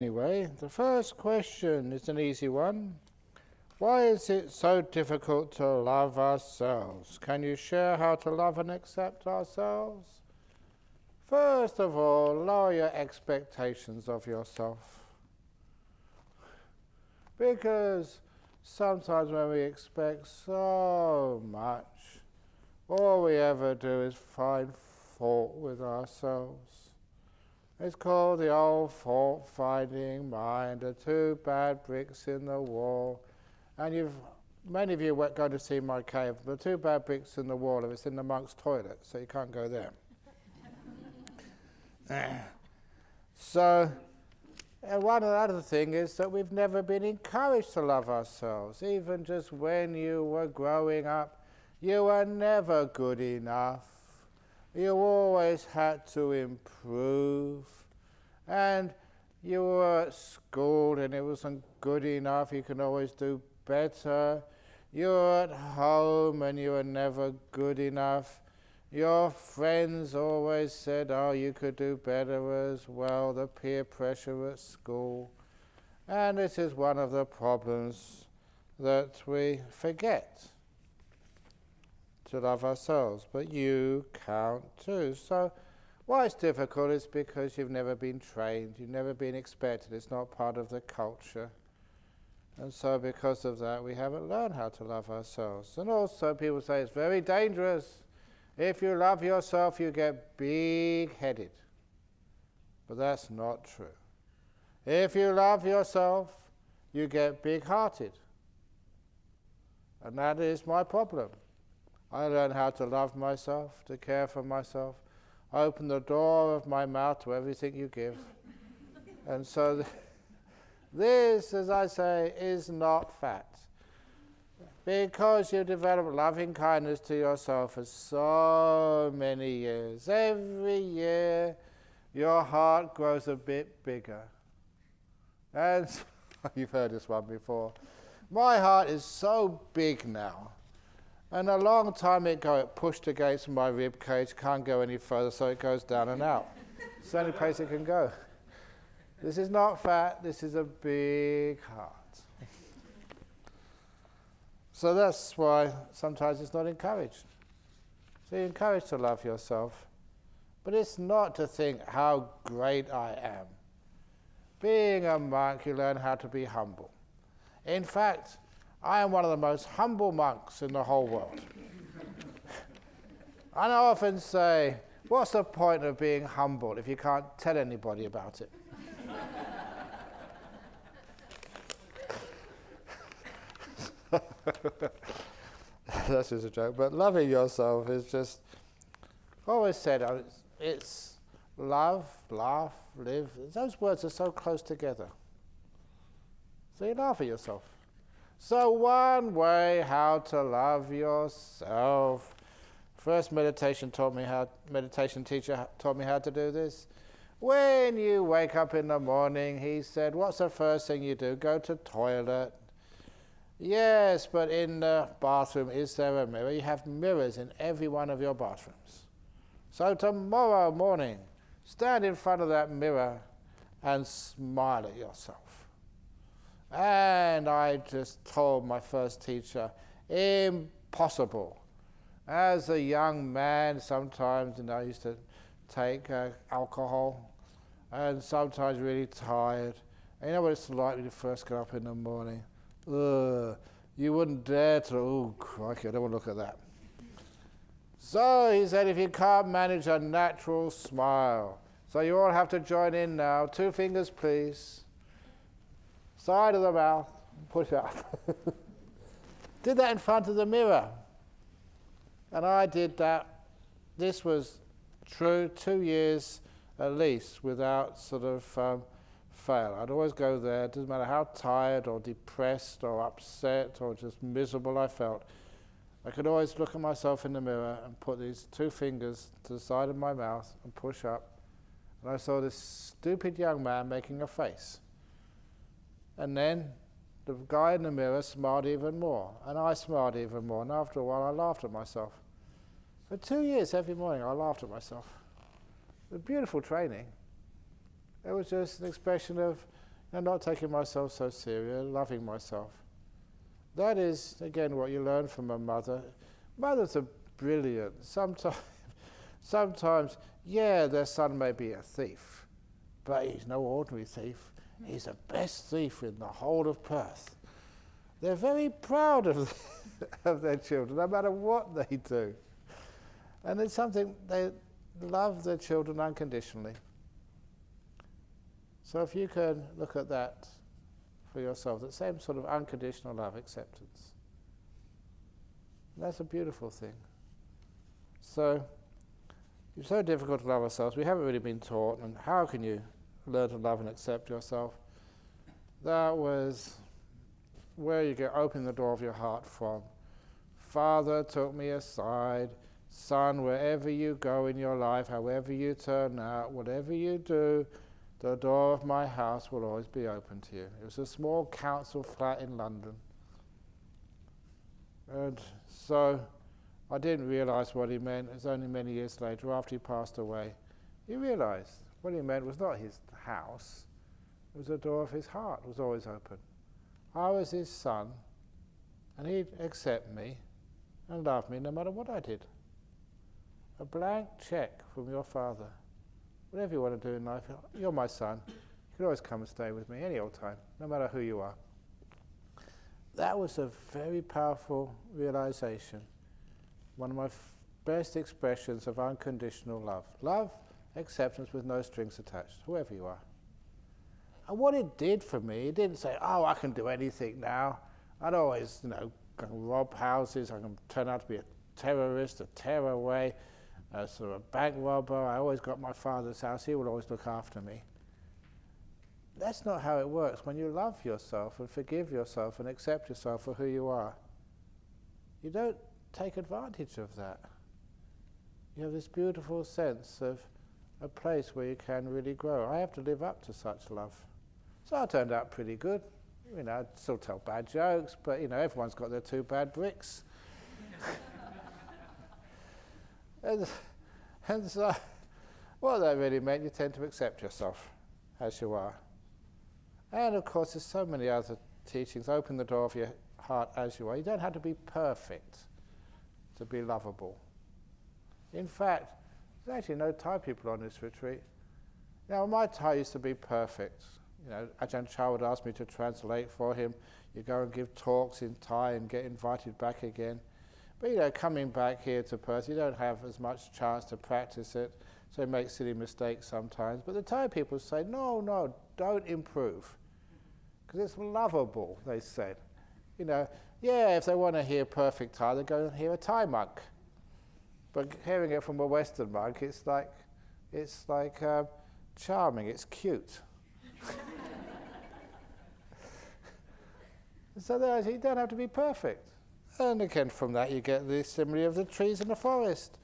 Anyway, the first question is an easy one. Why is it so difficult to love ourselves? Can you share how to love and accept ourselves? First of all, lower your expectations of yourself. Because sometimes when we expect so much, all we ever do is find fault with ourselves. It's called the old fault-finding mind, the two bad bricks in the wall. And many of you were going to see my cave. The two bad bricks in the wall, if it's in the monk's toilet, so you can't go there. So, one other thing is that we've never been encouraged to love ourselves. Even just when you were growing up, you were never good enough. You always had to improve, and you were at school and it wasn't good enough, you can always do better. You were at home and you were never good enough. Your friends always said, oh, you could do better as well, the peer pressure at school. And this is one of the problems that we forget to love ourselves, but you count too. So why it's difficult is because you've never been trained, you've never been expected, it's not part of the culture. And so because of that, we haven't learned how to love ourselves. And also people say it's very dangerous. If you love yourself, you get big-headed. But that's not true. If you love yourself, you get big-hearted. And that is my problem. I learned how to love myself, to care for myself. I open the door of my mouth to everything you give. And so this, as I say, is not fat. Because you develop loving kindness to yourself for so many years. Every year your heart grows a bit bigger. And you've heard this one before. My heart is so big now. And a long time ago it pushed against my rib cage, can't go any further, so it goes down and out. It's the only place it can go. This is not fat, this is a big heart. So that's why sometimes it's not encouraged. So you're encouraged to love yourself, but it's not to think how great I am. Being a monk, you learn how to be humble. In fact, I am one of the most humble monks in the whole world. And I often say, what's the point of being humble if you can't tell anybody about it? That's just a joke. But loving yourself is just, I've always said, it's love, laugh, live. Those words are so close together. So you laugh at yourself. So one way how to love yourself. First meditation teacher taught me how to do this. When you wake up in the morning, he said, what's the first thing you do? Go to toilet. Yes, but in the bathroom, is there a mirror? You have mirrors in every one of your bathrooms. So tomorrow morning, stand in front of that mirror and smile at yourself. And I just told my first teacher, impossible. As a young man, sometimes I used to take alcohol, and sometimes really tired. And you know what it's like when you first get up in the morning? You wouldn't dare to, oh crikey, I don't want to look at that. So he said, if you can't manage a natural smile, so you all have to join in now. 2 fingers, please. Side of the mouth, push up. Did that in front of the mirror. And I did that. This was true 2 years at least without sort of fail. I'd always go there, it doesn't matter how tired or depressed or upset or just miserable I felt. I could always look at myself in the mirror and put these 2 fingers to the side of my mouth and push up. And I saw this stupid young man making a face. And then the guy in the mirror smiled even more, and I smiled even more, and after a while I laughed at myself. For 2 years, every morning I laughed at myself. It was beautiful training. It was just an expression of and not taking myself so serious, loving myself. That is, again, what you learn from a mother. Mothers are brilliant. Sometimes, yeah, their son may be a thief, but he's no ordinary thief. He's the best thief in the whole of Perth. They're very proud of their children, no matter what they do. And it's something, they love their children unconditionally. So if you can look at that for yourself, that same sort of unconditional love, acceptance, that's a beautiful thing. So, it's so difficult to love ourselves. We haven't really been taught, and how can you learn to love and accept yourself? That was where you get open the door of your heart from. Father took me aside. Son, wherever you go in your life, however you turn out, whatever you do, the door of my house will always be open to you. It was a small council flat in London. And so I didn't realise what he meant. It was only many years later, after he passed away, you realised what he meant was not his house, it was the door of his heart was always open. I was his son, and he'd accept me and love me no matter what I did. A blank cheque from your father. Whatever you want to do in life, you're my son. You can always come and stay with me any old time, no matter who you are. That was a very powerful realization. One of my best expressions of unconditional love. Love, acceptance with no strings attached, whoever you are. And what it did for me, it didn't say, oh, I can do anything now. I'd always, go and rob houses, I can turn out to be a terrorist, a tear away, a sort of a bank robber. I always got my father's house, he would always look after me. That's not how it works. When you love yourself and forgive yourself and accept yourself for who you are, you don't take advantage of that. You have this beautiful sense of a place where you can really grow. I have to live up to such love. So I turned out pretty good. I'd still tell bad jokes, but everyone's got their two bad bricks. and so what that really meant, you tend to accept yourself as you are. And of course there's so many other teachings. Open the door of your heart as you are. You don't have to be perfect to be lovable. In fact, there's actually no Thai people on this retreat. Now my Thai used to be perfect. Ajahn would ask me to translate for him. You go and give talks in Thai and get invited back again. But coming back here to Perth, you don't have as much chance to practice it, so you make silly mistakes sometimes. But the Thai people say, no, don't improve. Because it's lovable, they said. If they want to hear perfect Thai, they go and hear a Thai monk. But hearing it from a Western monk, it's like charming, it's cute. So you don't have to be perfect. And again, from that you get the simile of the trees in the forest.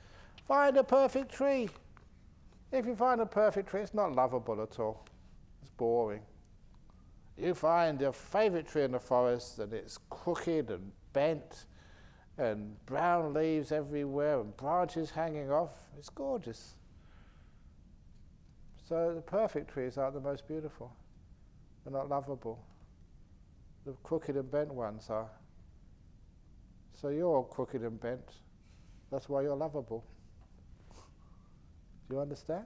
Find a perfect tree. If you find a perfect tree, it's not lovable at all. It's boring. You find your favourite tree in the forest and it's crooked and bent and brown leaves everywhere and branches hanging off. It's gorgeous. So the perfect trees aren't the most beautiful. They're not lovable. The crooked and bent ones are. So you're crooked and bent. That's why you're lovable. Do you understand?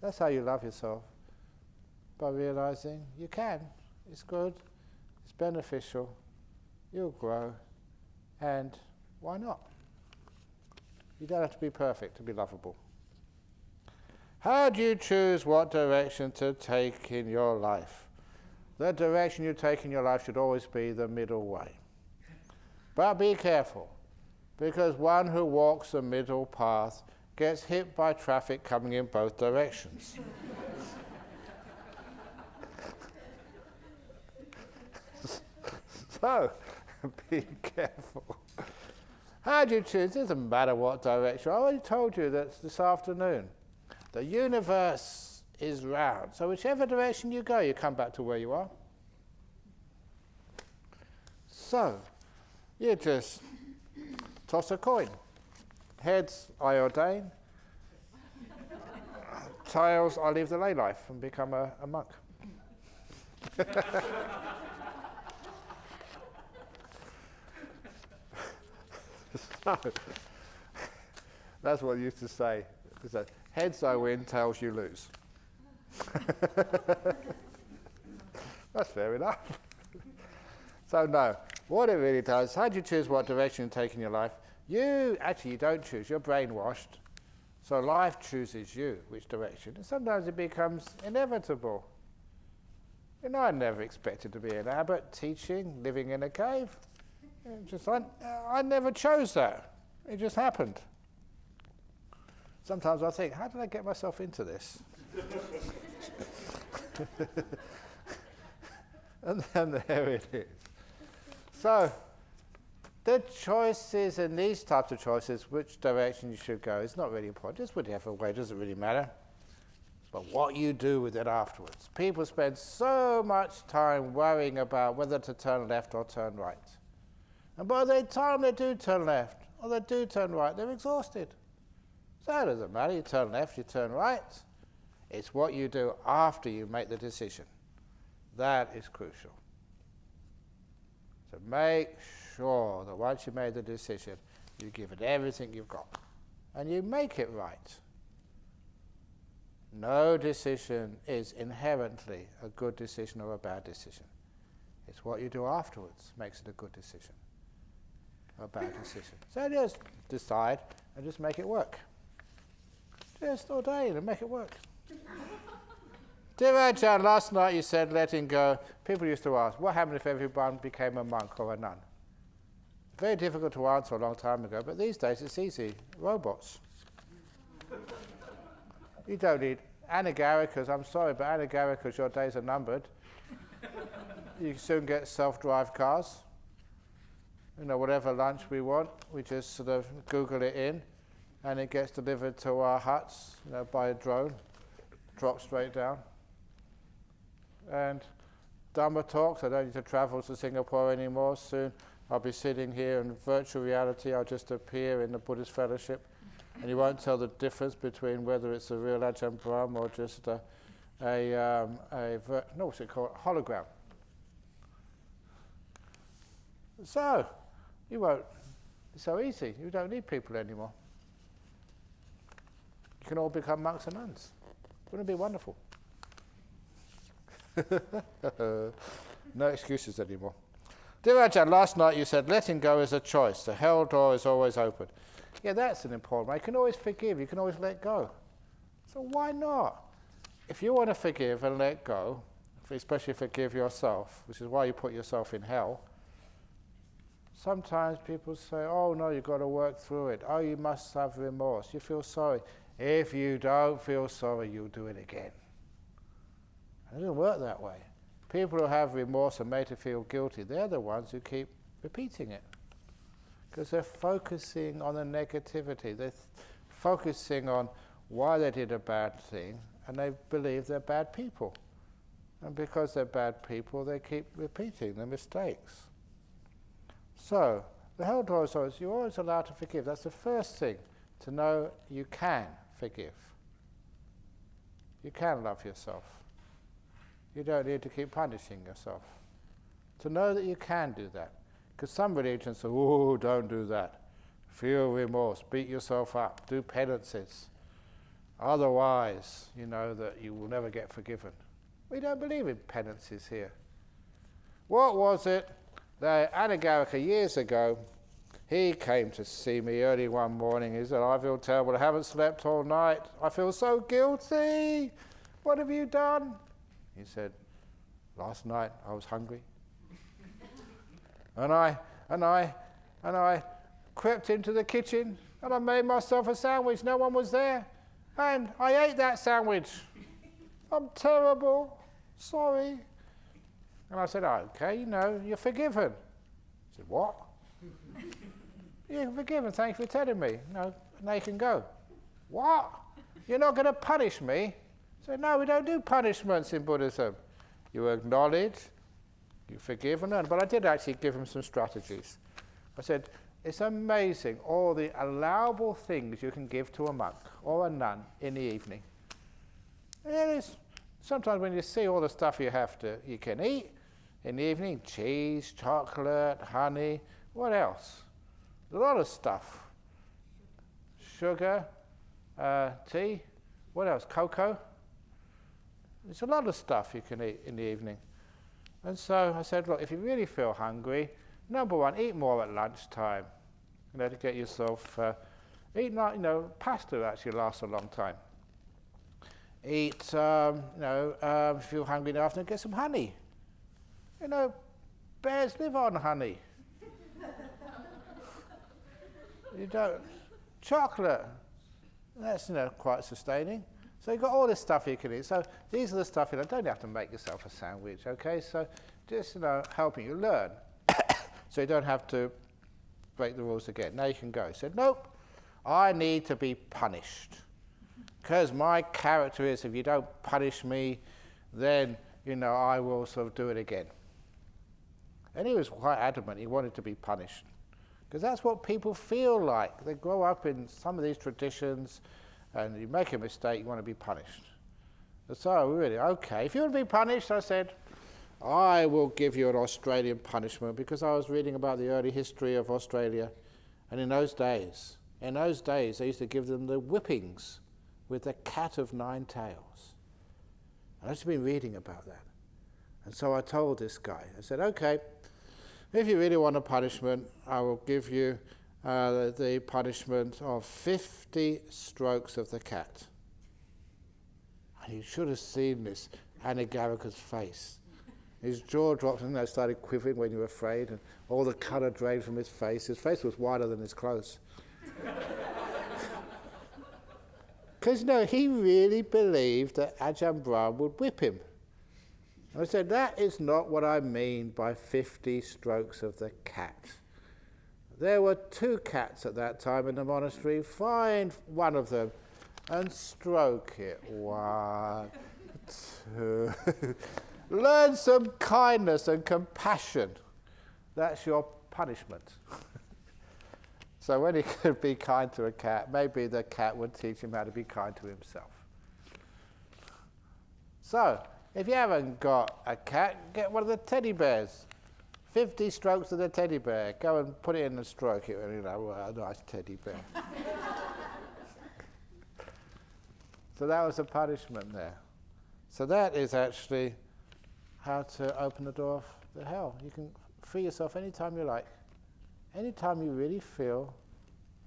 That's how you love yourself. By realizing you can. It's good. It's beneficial. You'll grow. And why not? You don't have to be perfect to be lovable. How do you choose what direction to take in your life? The direction you take in your life should always be the middle way. But be careful, because one who walks the middle path gets hit by traffic coming in both directions. So, be careful. How do you choose? It doesn't matter what direction. I already told you that this afternoon. The universe is round. So whichever direction you go, you come back to where you are. So, you just toss a coin. Heads, I ordain. Tails, I live the lay life and become a monk. So, that's what I used to say. Because heads I win, tails you lose. That's fair enough. So no, what it really does, how do you choose what direction you take in your life? You don't choose, you're brainwashed. So life chooses you, which direction. And sometimes it becomes inevitable. You know, I never expected to be an abbot, teaching, living in a cave. I never chose that. It just happened. Sometimes I think, how did I get myself into this? And then there it is. So, the choices in these types of choices, which direction you should go, is not really important. Just whatever way, doesn't really matter. But what you do with it afterwards. People spend so much time worrying about whether to turn left or turn right. And by the time they do turn left, or they do turn right, they're exhausted. So it doesn't matter, you turn left, you turn right. It's what you do after you make the decision. That is crucial. So make sure that once you made the decision, you give it everything you've got. And you make it right. No decision is inherently a good decision or a bad decision. It's what you do afterwards makes it a good decision or a bad decision. So just decide and just make it work. Just ordain and make it work. Dear Ajahn, last night you said letting go. People used to ask, what happened if everyone became a monk or a nun? Very difficult to answer a long time ago, but these days it's easy. Robots. You don't need anagarikas. I'm sorry, but anagarikas, your days are numbered. You can soon get self-drive cars. You know, whatever lunch we want, we just sort of Google it in, and it gets delivered to our huts, you know, by a drone, drops straight down. And Dhamma talks, I don't need to travel to Singapore anymore. Soon I'll be sitting here in virtual reality. I'll just appear in the Buddhist fellowship, and you won't tell the difference between whether it's a real Ajahn Brahm or just what's it called? Hologram. So, you won't. It's so easy. You don't need people anymore. You can all become monks and nuns. Wouldn't it be wonderful? No excuses anymore. Dear Ajahn, last night you said letting go is a choice. The hell door is always open. Yeah, that's an important one. You can always forgive. You can always let go. So why not? If you want to forgive and let go, especially forgive yourself, which is why you put yourself in hell, sometimes people say, oh no, you've got to work through it. Oh, you must have remorse. You feel sorry. If you don't feel sorry, you'll do it again. It doesn't work that way. People who have remorse and made to feel guilty, they're the ones who keep repeating it. Because they're focusing on the negativity. They're focusing on why they did a bad thing, and they believe they're bad people. And because they're bad people, they keep repeating the mistakes. So, the hell door is always, you're always allowed to forgive. That's the first thing, to know you can forgive. You can love yourself. You don't need to keep punishing yourself. To know that you can do that. Because some religions say, oh, don't do that. Feel remorse, beat yourself up, do penances. Otherwise, you know that you will never get forgiven. We don't believe in penances here. What was it? The Anagarika years ago, he came to see me early one morning. He said, I feel terrible. I haven't slept all night. I feel so guilty. What have you done? He said, last night I was hungry. And I crept into the kitchen and I made myself a sandwich. No one was there. And I ate that sandwich. I'm terrible. Sorry. And I said, okay, you're forgiven. He said, what? You're forgiven, thank you for telling me. No, now you can go. What? You're not going to punish me? I said, no, we don't do punishments in Buddhism. You acknowledge, you forgive and learn. But I did actually give him some strategies. I said, it's amazing all the allowable things you can give to a monk or a nun in the evening. It is Sometimes when you see all the stuff you can eat in the evening, cheese, chocolate, honey, what else? A lot of stuff. Sugar, tea, what else? Cocoa. There's a lot of stuff you can eat in the evening. And so I said, look, if you really feel hungry, number one, eat more at lunchtime. To get yourself, pasta actually lasts a long time. Eat, if you're hungry in the afternoon, get some honey. Bears live on honey. You don't. Chocolate, that's quite sustaining. So you've got all this stuff you can eat. So these are the stuff don't have to make yourself a sandwich, okay? So just helping you learn, so you don't have to break the rules again. Now you can go. He said, nope, I need to be punished, because my character is if you don't punish me, then I will sort of do it again. And he was quite adamant. He wanted to be punished. Because that's what people feel like. They grow up in some of these traditions, and you make a mistake, you want to be punished. And so really, okay, if you want to be punished, I said, I will give you an Australian punishment, because I was reading about the early history of Australia, and in those days, they used to give them the whippings with the cat of 9 tails. And I've just been reading about that. And so I told this guy, I said, okay, if you really want a punishment, I will give you the punishment of 50 strokes of the cat. And you should have seen this Anagarika's face. His jaw dropped and started quivering when you were afraid, and all the colour drained from his face. His face was wider than his clothes. Because he really believed that Ajahn Brahm would whip him. I said, that is not what I mean by 50 strokes of the cat. There were 2 cats at that time in the monastery. Find one of them and stroke it. 1, 2. Learn some kindness and compassion. That's your punishment. So when he could be kind to a cat, maybe the cat would teach him how to be kind to himself. So, if you haven't got a cat, get one of the teddy bears. 50 strokes of the teddy bear. Go and put it in and stroke it. A nice teddy bear. So that was a punishment there. So that is actually how to open the door of the hell. You can free yourself anytime you like. Anytime you really feel,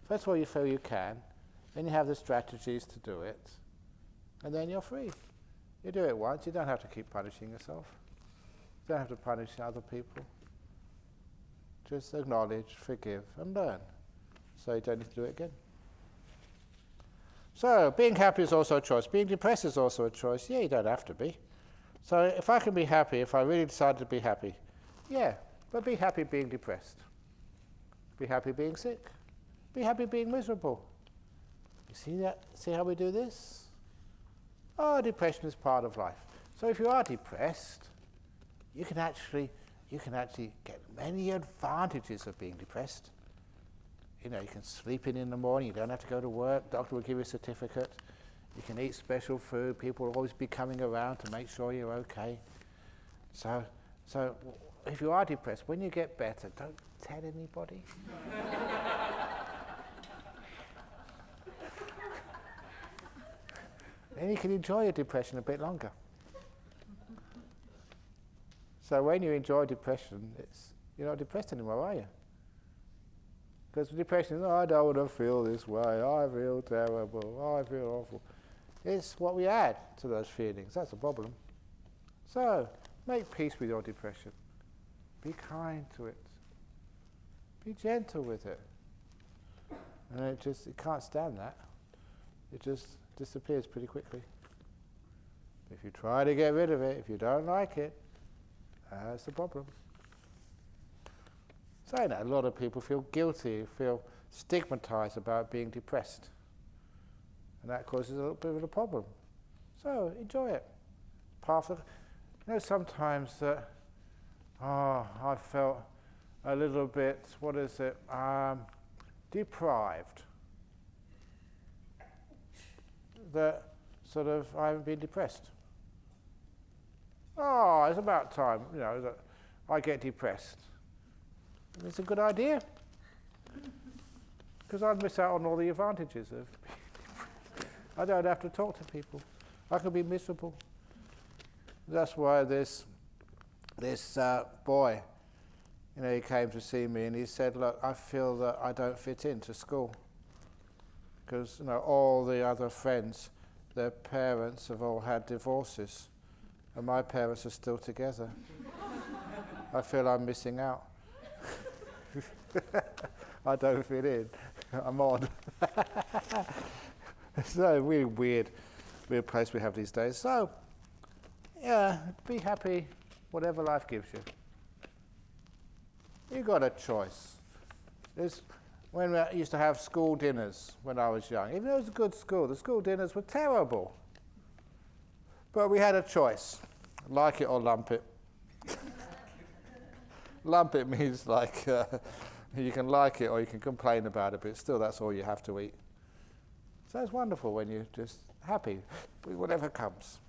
first of all you feel you can, then you have the strategies to do it, and then you're free. You do it once, you don't have to keep punishing yourself. You don't have to punish other people. Just acknowledge, forgive, and learn. So you don't need to do it again. So, being happy is also a choice. Being depressed is also a choice. Yeah, you don't have to be. So if I can be happy, if I really decided to be happy, yeah, but be happy being depressed. Be happy being sick. Be happy being miserable. You see that? See how we do this? Oh, depression is part of life. So if you are depressed, you can actually get many advantages of being depressed. You can sleep in the morning, you don't have to go to work, doctor will give you a certificate. You can eat special food, people will always be coming around to make sure you're okay. So if you are depressed, when you get better, don't tell anybody. Then you can enjoy your depression a bit longer. So when you enjoy depression, you're not depressed anymore, are you? Because depression is, I don't want to feel this way, I feel terrible, I feel awful. It's what we add to those feelings, that's the problem. So, make peace with your depression. Be kind to it. Be gentle with it. And it can't stand that. It just disappears pretty quickly. If you try to get rid of it, if you don't like it, that's the problem. So a lot of people feel guilty, feel stigmatized about being depressed. And that causes a little bit of a problem. So enjoy it. Sometimes I felt a little bit, deprived. That I haven't been depressed. Oh, it's about time, that I get depressed. It's a good idea, because I'd miss out on all the advantages of I don't have to talk to people. I can be miserable. That's why this boy, he came to see me and he said, look, I feel that I don't fit into school. Because, all the other friends, their parents have all had divorces. And my parents are still together. I feel I'm missing out. I don't fit in. I'm odd. It's a really weird place we have these days. So, yeah, be happy whatever life gives you. You got a choice. When we used to have school dinners when I was young, even though it was a good school, the school dinners were terrible. But we had a choice, like it or lump it. Lump it means you can like it or you can complain about it, but still that's all you have to eat. So it's wonderful when you're just happy with whatever comes.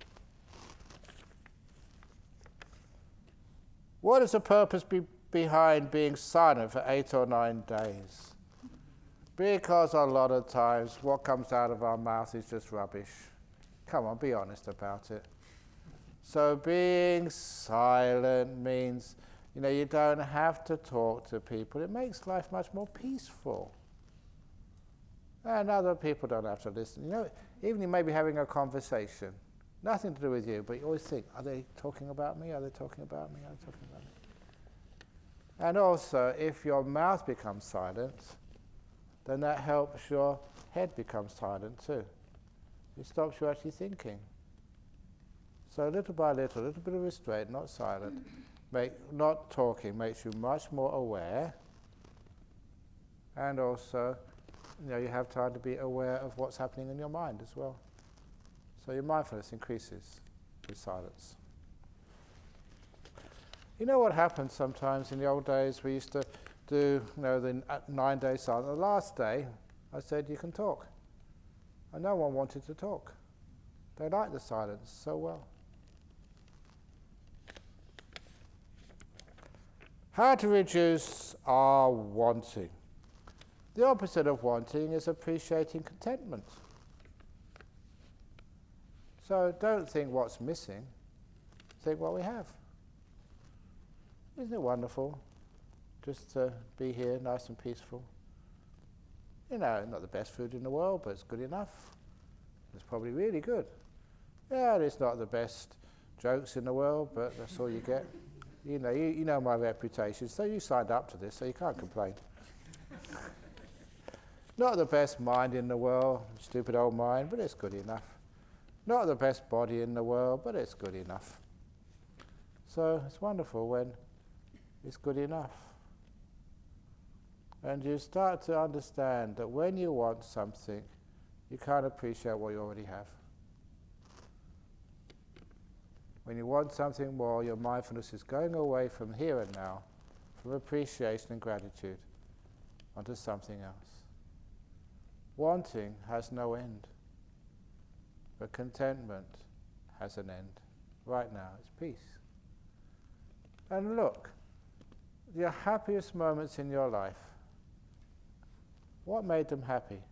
What is the purpose behind being silent for 8 or 9 days? Because a lot of times what comes out of our mouth is just rubbish. Come on, be honest about it. So being silent means, you don't have to talk to people. It makes life much more peaceful. And other people don't have to listen. Even you may be having a conversation, nothing to do with you, but you always think, are they talking about me? Are they talking about me? Are they talking about me? And also, if your mouth becomes silent, then that helps your head become silent too. It stops you actually thinking. So little by little, a little bit of restraint, not silent, not talking makes you much more aware. And also, you have time to be aware of what's happening in your mind as well. So your mindfulness increases with silence. You know what happens sometimes in the old days? We used to do the 9-day silence. The last day, I said, you can talk. And no one wanted to talk. They liked the silence so well. How to reduce our wanting. The opposite of wanting is appreciating contentment. So don't think what's missing, think what we have. Isn't it wonderful just to be here, nice and peaceful? Not the best food in the world, but it's good enough. It's probably really good. Yeah, it's not the best jokes in the world, but that's all you get. You know my reputation, so you signed up to this, so you can't complain. Not the best mind in the world, stupid old mind, but it's good enough. Not the best body in the world, but it's good enough. So it's wonderful when it's good enough. And you start to understand that when you want something, you can't appreciate what you already have. When you want something more, your mindfulness is going away from here and now, from appreciation and gratitude, onto something else. Wanting has no end, but contentment has an end. Right now, it's peace. And look, your happiest moments in your life, what made them happy?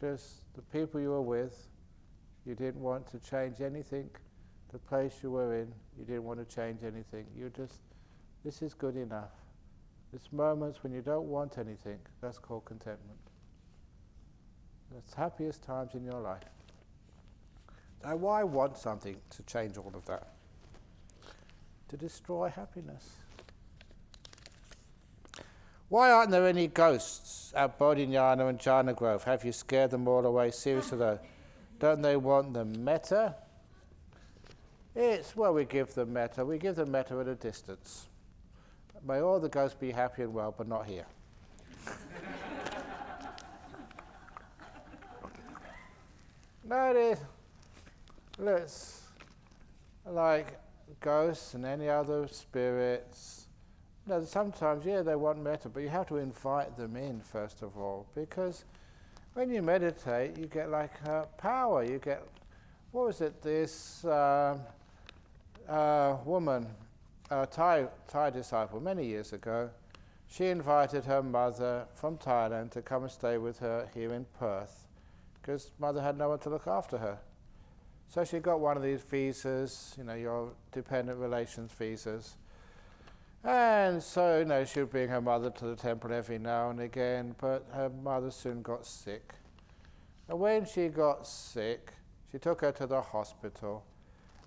Just the people you were with. You didn't want to change anything. The place you were in, you didn't want to change anything. This is good enough. It's moments when you don't want anything. That's called contentment. That's the happiest times in your life. Now, why want something to change all of that? To destroy happiness. Why aren't there any ghosts at Bodhinyana and Jhana Grove? Have you scared them all away? Seriously though, don't they want the metta? We give them metta. We give them metta at a distance. May all the ghosts be happy and well, but not here. No, it's like ghosts and any other spirits. Sometimes, they want metta, but you have to invite them in first of all, because when you meditate, you get power. You get, woman, a Thai disciple, many years ago. She invited her mother from Thailand to come and stay with her here in Perth, because mother had no one to look after her. So she got one of these visas, your dependent relations visas. And so, she would bring her mother to the temple every now and again, but her mother soon got sick. And when she got sick, she took her to the hospital.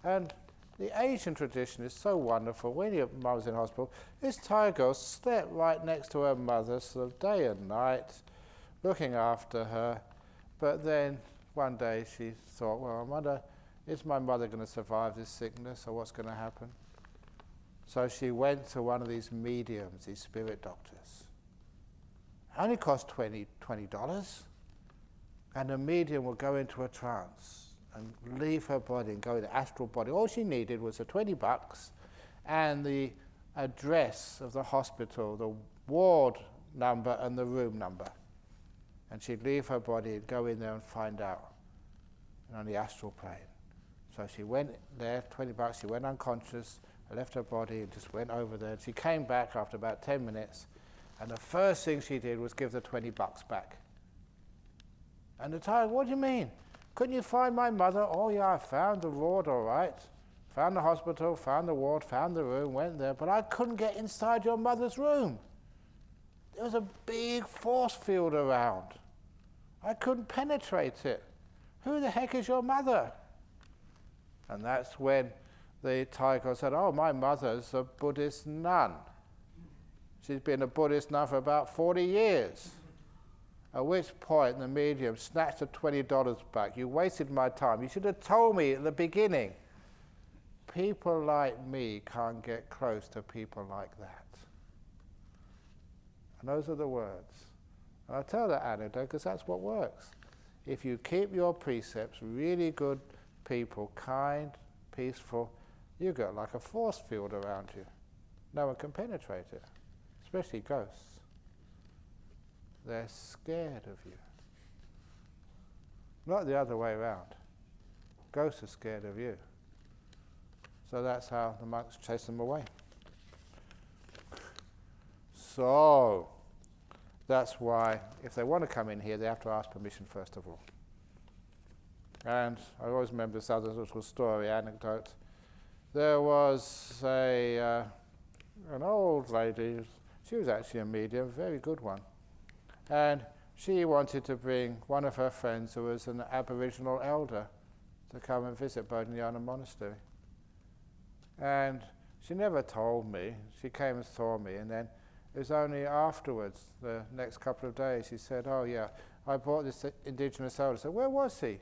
And the Asian tradition is so wonderful. When your mother's in hospital, this Thai girl slept right next to her mother, sort of day and night, looking after her. But then one day she thought, well, I wonder, is my mother going to survive this sickness, or what's going to happen? So she went to one of these mediums, these spirit doctors. It only cost $20. And the medium will go into a trance and leave her body and go in the astral body. All she needed was the $20 and the address of the hospital, the ward number and the room number. And she'd leave her body and go in there and find out on the astral plane. So she went there, $20, she went unconscious, left her body and just went over there. She came back after about 10 minutes, and the first thing she did was give the $20 back. And the Thai, what do you mean? Couldn't you find my mother? Oh yeah, I found the ward all right. Found the hospital, found the ward, found the room, went there, but I couldn't get inside your mother's room. There was a big force field around. I couldn't penetrate it. Who the heck is your mother? And that's when the Thai girl said, oh, my mother's a Buddhist nun. She's been a Buddhist nun for about 40 years. At which point the medium snatched the $20 back. You wasted my time. You should have told me at the beginning. People like me can't get close to people like that. And those are the words. And I tell that anecdote because that's what works. If you keep your precepts, really good people, kind, peaceful, you get like a force field around you. No one can penetrate it, especially ghosts. They're scared of you. Not the other way around. Ghosts are scared of you. So that's how the monks chase them away. So that's why if they want to come in here, they have to ask permission first of all. And I always remember this other little story, anecdote. There was an old lady, she was actually a medium, a very good one. And she wanted to bring one of her friends who was an Aboriginal elder to come and visit Bodhinyana Monastery. And she never told me. She came and saw me, and then it was only afterwards, the next couple of days, she said, oh yeah, I brought this indigenous elder. I said, where was he?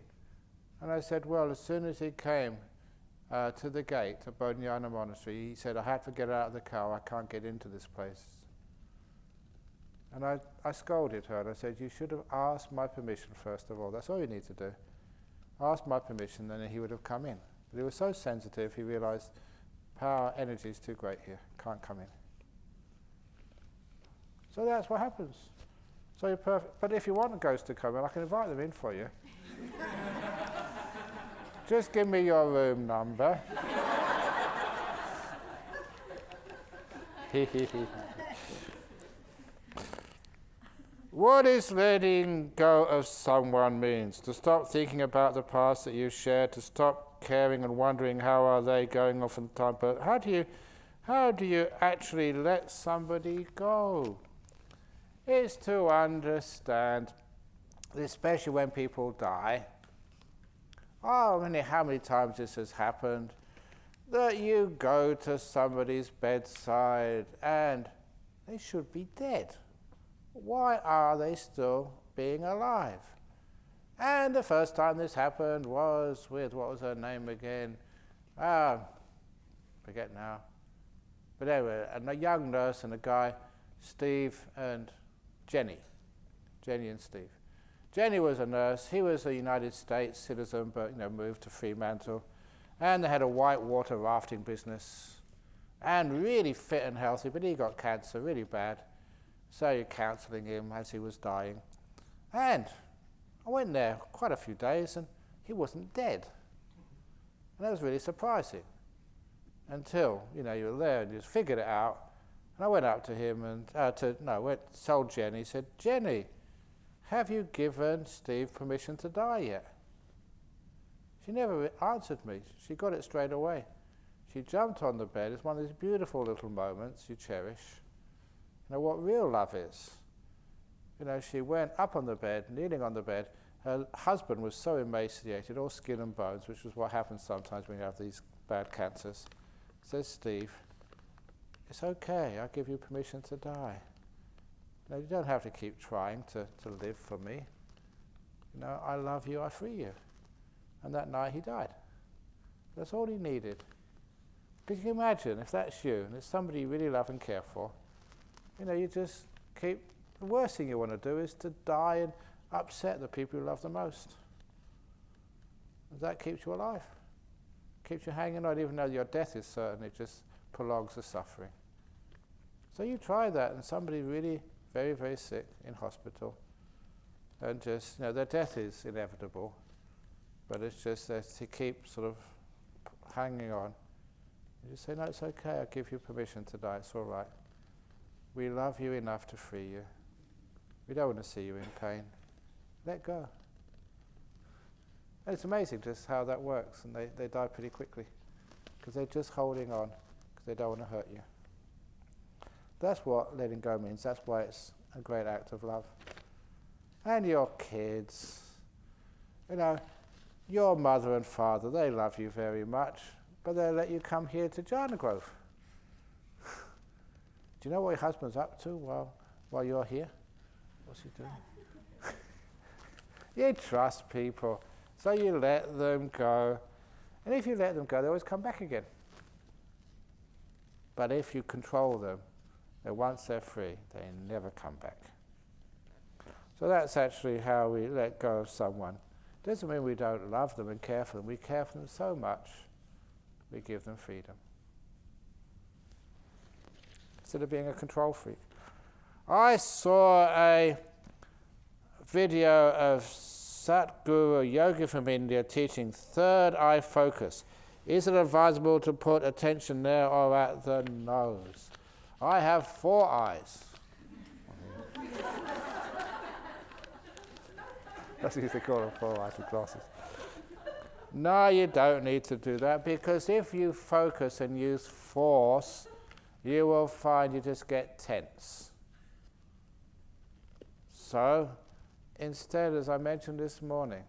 And I said, well, as soon as he came to the gate at Bodhinyana Monastery, he said, I had to get out of the car, I can't get into this place. And I scolded her and I said, you should have asked my permission first of all. That's all you need to do. Ask my permission, then he would have come in. But he was so sensitive, he realized power, energy is too great here, can't come in. So that's what happens. So you're perfect. But if you want a ghost to come in, I can invite them in for you. Just give me your room number. What is letting go of someone means? To stop thinking about the past that you shared, to stop caring and wondering how are they going off in time. But how do you actually let somebody go? It's to understand, especially when people die. Oh, how many times this has happened, that you go to somebody's bedside and they should be dead. Why are they still being alive? And the first time this happened was with, what was her name again? Forget now. But anyway, a young nurse and a guy, Steve and Jenny and Steve. Jenny was a nurse. He was a United States citizen, but moved to Fremantle. And they had a whitewater rafting business. And really fit and healthy, but he got cancer really bad. So you're counselling him as he was dying. And I went there quite a few days, and he wasn't dead. And that was really surprising. until, you were there and you just figured it out. And I went up to him and, told Jenny, said, Jenny, have you given Steve permission to die yet? She never answered me. She got it straight away. She jumped on the bed. It's one of these beautiful little moments you cherish. What real love is. She went up on the bed, kneeling on the bed. Her husband was so emaciated, all skin and bones, which is what happens sometimes when you have these bad cancers. Says, Steve, it's okay, I give you permission to die. You don't have to keep trying to live for me. I love you, I free you. And that night he died. That's all he needed. Could you imagine if that's you and it's somebody you really love and care for? You just keep, the worst thing you want to do is to die and upset the people you love the most. That keeps you alive. Keeps you hanging on, even though your death is certain, it just prolongs the suffering. So you try that, and somebody really very, very sick in hospital, and just, their death is inevitable, but it's just that to keep sort of hanging on. You just say, no, it's okay, I give you permission to die, it's all right. We love you enough to free you. We don't want to see you in pain. Let go. And it's amazing just how that works, and they die pretty quickly, because they're just holding on, because they don't want to hurt you. That's what letting go means. That's why it's a great act of love. And your kids, your mother and father, they love you very much, but they'll let you come here to Jhana Grove. Do you know what your husband's up to while you're here? What's he doing? You trust people, so you let them go. And if you let them go, they always come back again. But if you control them, then once they're free, they never come back. So that's actually how we let go of someone. Doesn't mean we don't love them and care for them. We care for them so much, we give them freedom. Instead of being a control freak. I saw a video of Satguru Yogi from India teaching third eye focus. Is it advisable to put attention there or at the nose? I have 4 eyes. That's what they call them, 4 eyes with glasses. No, you don't need to do that, because if you focus and use force, you will find you just get tense. So, instead, as I mentioned this morning,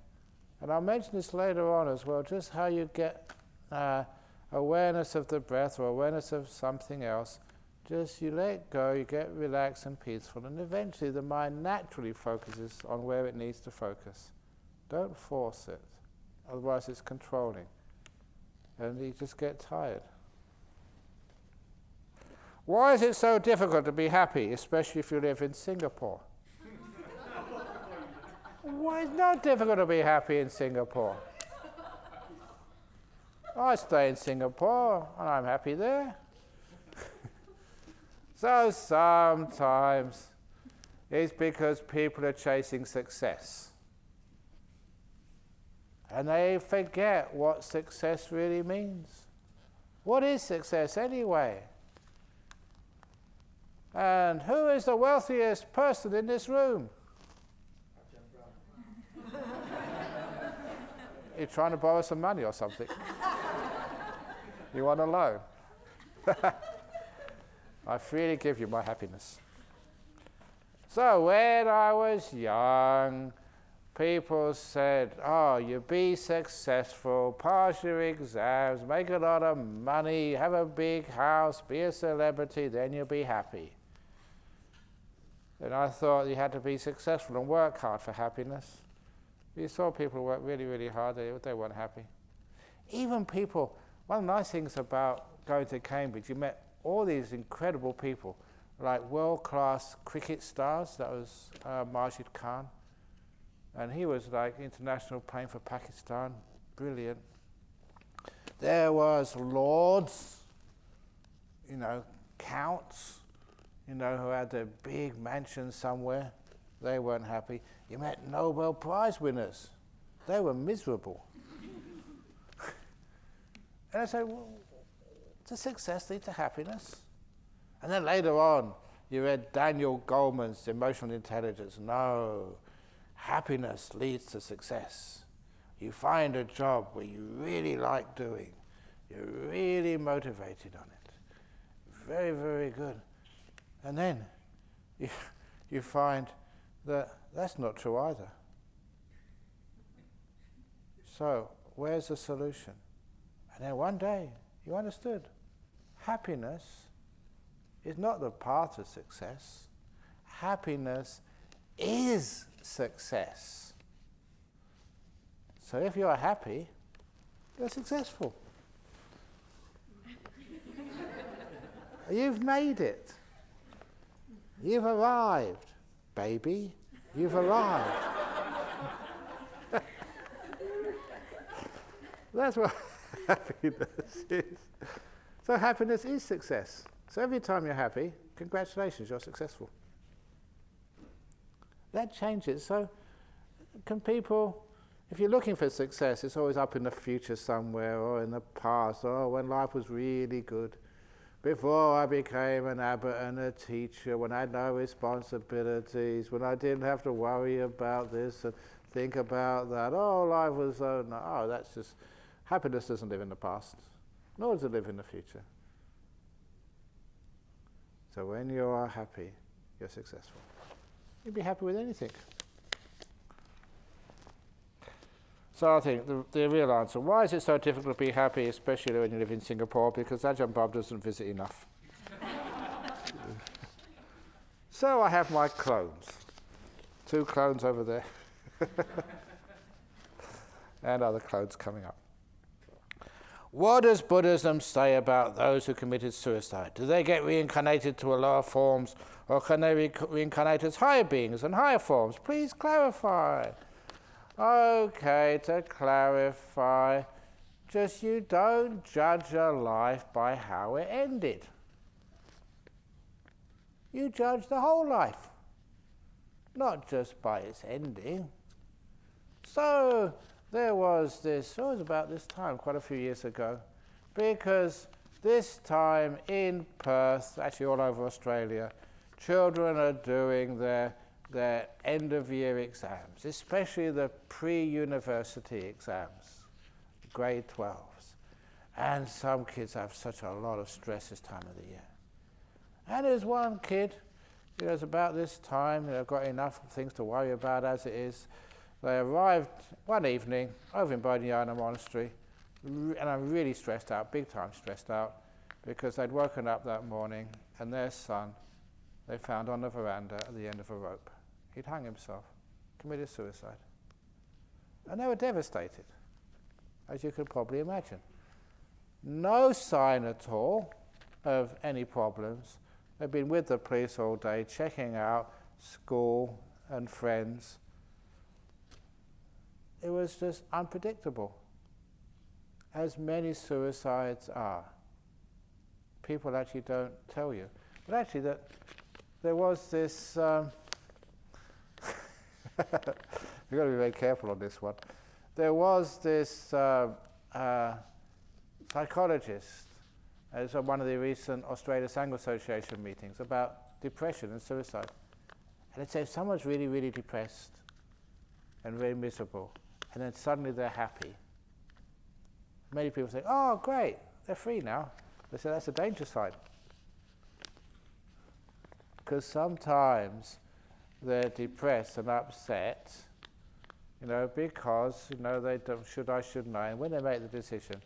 and I'll mention this later on as well, just how you get awareness of the breath or awareness of something else, just you let go, you get relaxed and peaceful, and eventually the mind naturally focuses on where it needs to focus. Don't force it, otherwise it's controlling, and you just get tired. Why is it so difficult to be happy, especially if you live in Singapore? Why is it not difficult to be happy in Singapore? I stay in Singapore and I'm happy there. So sometimes it's because people are chasing success. And they forget what success really means. What is success anyway? And who is the wealthiest person in this room? Ajahn Brahm. You're trying to borrow some money or something? You want a loan? I freely give you my happiness. So when I was young, people said, oh, you be successful, pass your exams, make a lot of money, have a big house, be a celebrity, then you'll be happy. And I thought you had to be successful and work hard for happiness. You saw people work really, really hard, they weren't happy. Even people, one of the nice things about going to Cambridge, you met all these incredible people, like world-class cricket stars. That was Majid Khan. And he was like international playing for Pakistan, brilliant. There was lords, counts, who had their big mansions somewhere. They weren't happy. You met Nobel Prize winners. They were miserable. And I said, well, Does success lead to happiness? And then later on, you read Daniel Goleman's Emotional Intelligence. No, happiness leads to success. You find a job where you really like doing. You're really motivated on it. Very, very good. And then you find that that's not true either. So, where's the solution? And then one day, you understood. Happiness is not the path to success. Happiness is success. So if you're happy, you're successful. You've made it. You've arrived, baby. You've arrived. That's what happiness is. So happiness is success. So every time you're happy, congratulations, you're successful. That changes. So can people, if you're looking for success, it's always up in the future somewhere or in the past, or when life was really good. Before I became an abbot and a teacher, when I had no responsibilities, when I didn't have to worry about this and think about that. Oh, life was so, no, oh, that's just, happiness doesn't live in the past, nor does it live in the future. So when you are happy, you're successful. You'd be happy with anything. So I think the real answer, why is it so difficult to be happy, especially when you live in Singapore? Because Ajahn Brahm doesn't visit enough. So I have my clones. 2 clones over there. And other clones coming up. What does Buddhism say about those who committed suicide? Do they get reincarnated to lower forms, or can they be reincarnated as higher beings and higher forms? Please clarify. Okay, to clarify, just you don't judge a life by how it ended. You judge the whole life, not just by its ending. So there was this, it was about this time, quite a few years ago, because this time in Perth, actually all over Australia, children are doing their end-of-year exams, especially the pre-university exams, grade 12s. And some kids have such a lot of stress this time of the year. And there's one kid, it was about this time, got enough things to worry about as it is. They arrived one evening over in Bodhinyana Monastery, and I'm really stressed out, big time stressed out, because they'd woken up that morning and their son, they found on the veranda at the end of a rope. He'd hung himself, committed suicide. And they were devastated, as you could probably imagine. No sign at all of any problems. They'd been with the police all day, checking out school and friends. It was just unpredictable, as many suicides are. People actually don't tell you. But actually, that there was this... You've got to be very careful on this one. There was this psychologist at one of the recent Australia Sangha Association meetings about depression and suicide. And it said if someone's really, really depressed and very miserable, and then suddenly they're happy. Many people say, oh, great, they're free now. They say that's a danger sign. Because sometimes they're depressed and upset, because, they don't, shouldn't I? And when they make the decision,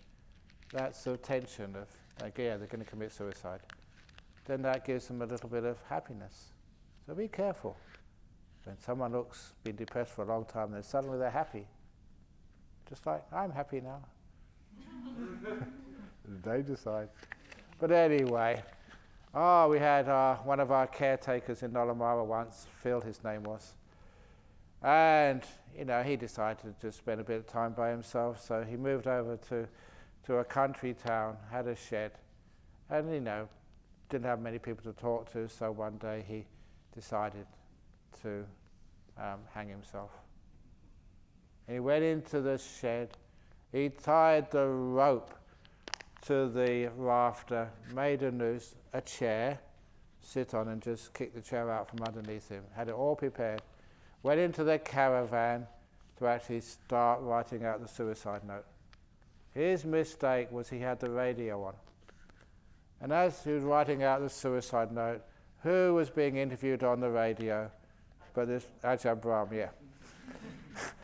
that's the tension of, they're going to commit suicide. Then that gives them a little bit of happiness. So be careful. When someone been depressed for a long time, then suddenly they're happy. Just like, I'm happy now. The danger side. But anyway, we had one of our caretakers in Nollamara once, Phil his name was, and he decided to just spend a bit of time by himself, so he moved over to a country town, had a shed, and didn't have many people to talk to, so one day he decided to hang himself. And he went into the shed, he tied the rope to the rafter, made a noose, a chair, sit on and just kick the chair out from underneath him. Had it all prepared. Went into the caravan to actually start writing out the suicide note. His mistake was he had the radio on. And as he was writing out the suicide note, who was being interviewed on the radio? But this Ajahn Brahm, yeah.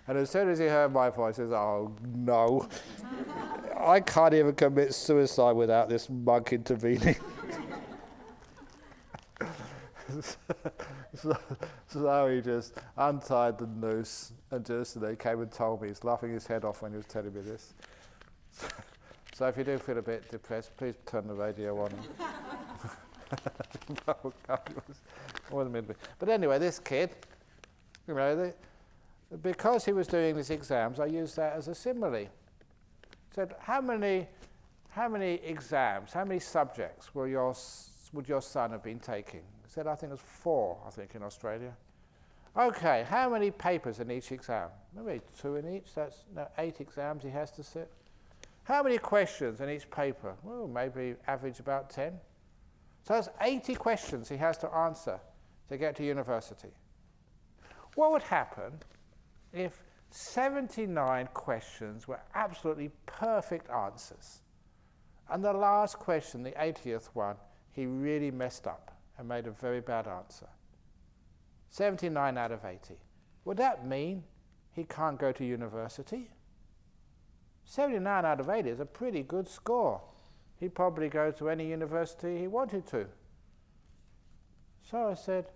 And as soon as he heard my voice, he says, oh no, I can't even commit suicide without this monk intervening. So he just untied the noose and just came and told me. He's laughing his head off when he was telling me this. So if you do feel a bit depressed, please turn the radio on. But anyway, this kid, because he was doing these exams, I used that as a simile. Said, how many exams, how many subjects would your son have been taking? He said, I think it was 4, in Australia. Okay, how many papers in each exam? Maybe 2 in each, that's 8 exams he has to sit. How many questions in each paper? Well, maybe average about 10. So that's 80 questions he has to answer to get to university. What would happen if 79 questions were absolutely perfect answers, and the last question, the 80th one, he really messed up and made a very bad answer? 79 out of 80. Would that mean he can't go to university? 79 out of 80 is a pretty good score. He'd probably go to any university he wanted to. So I said,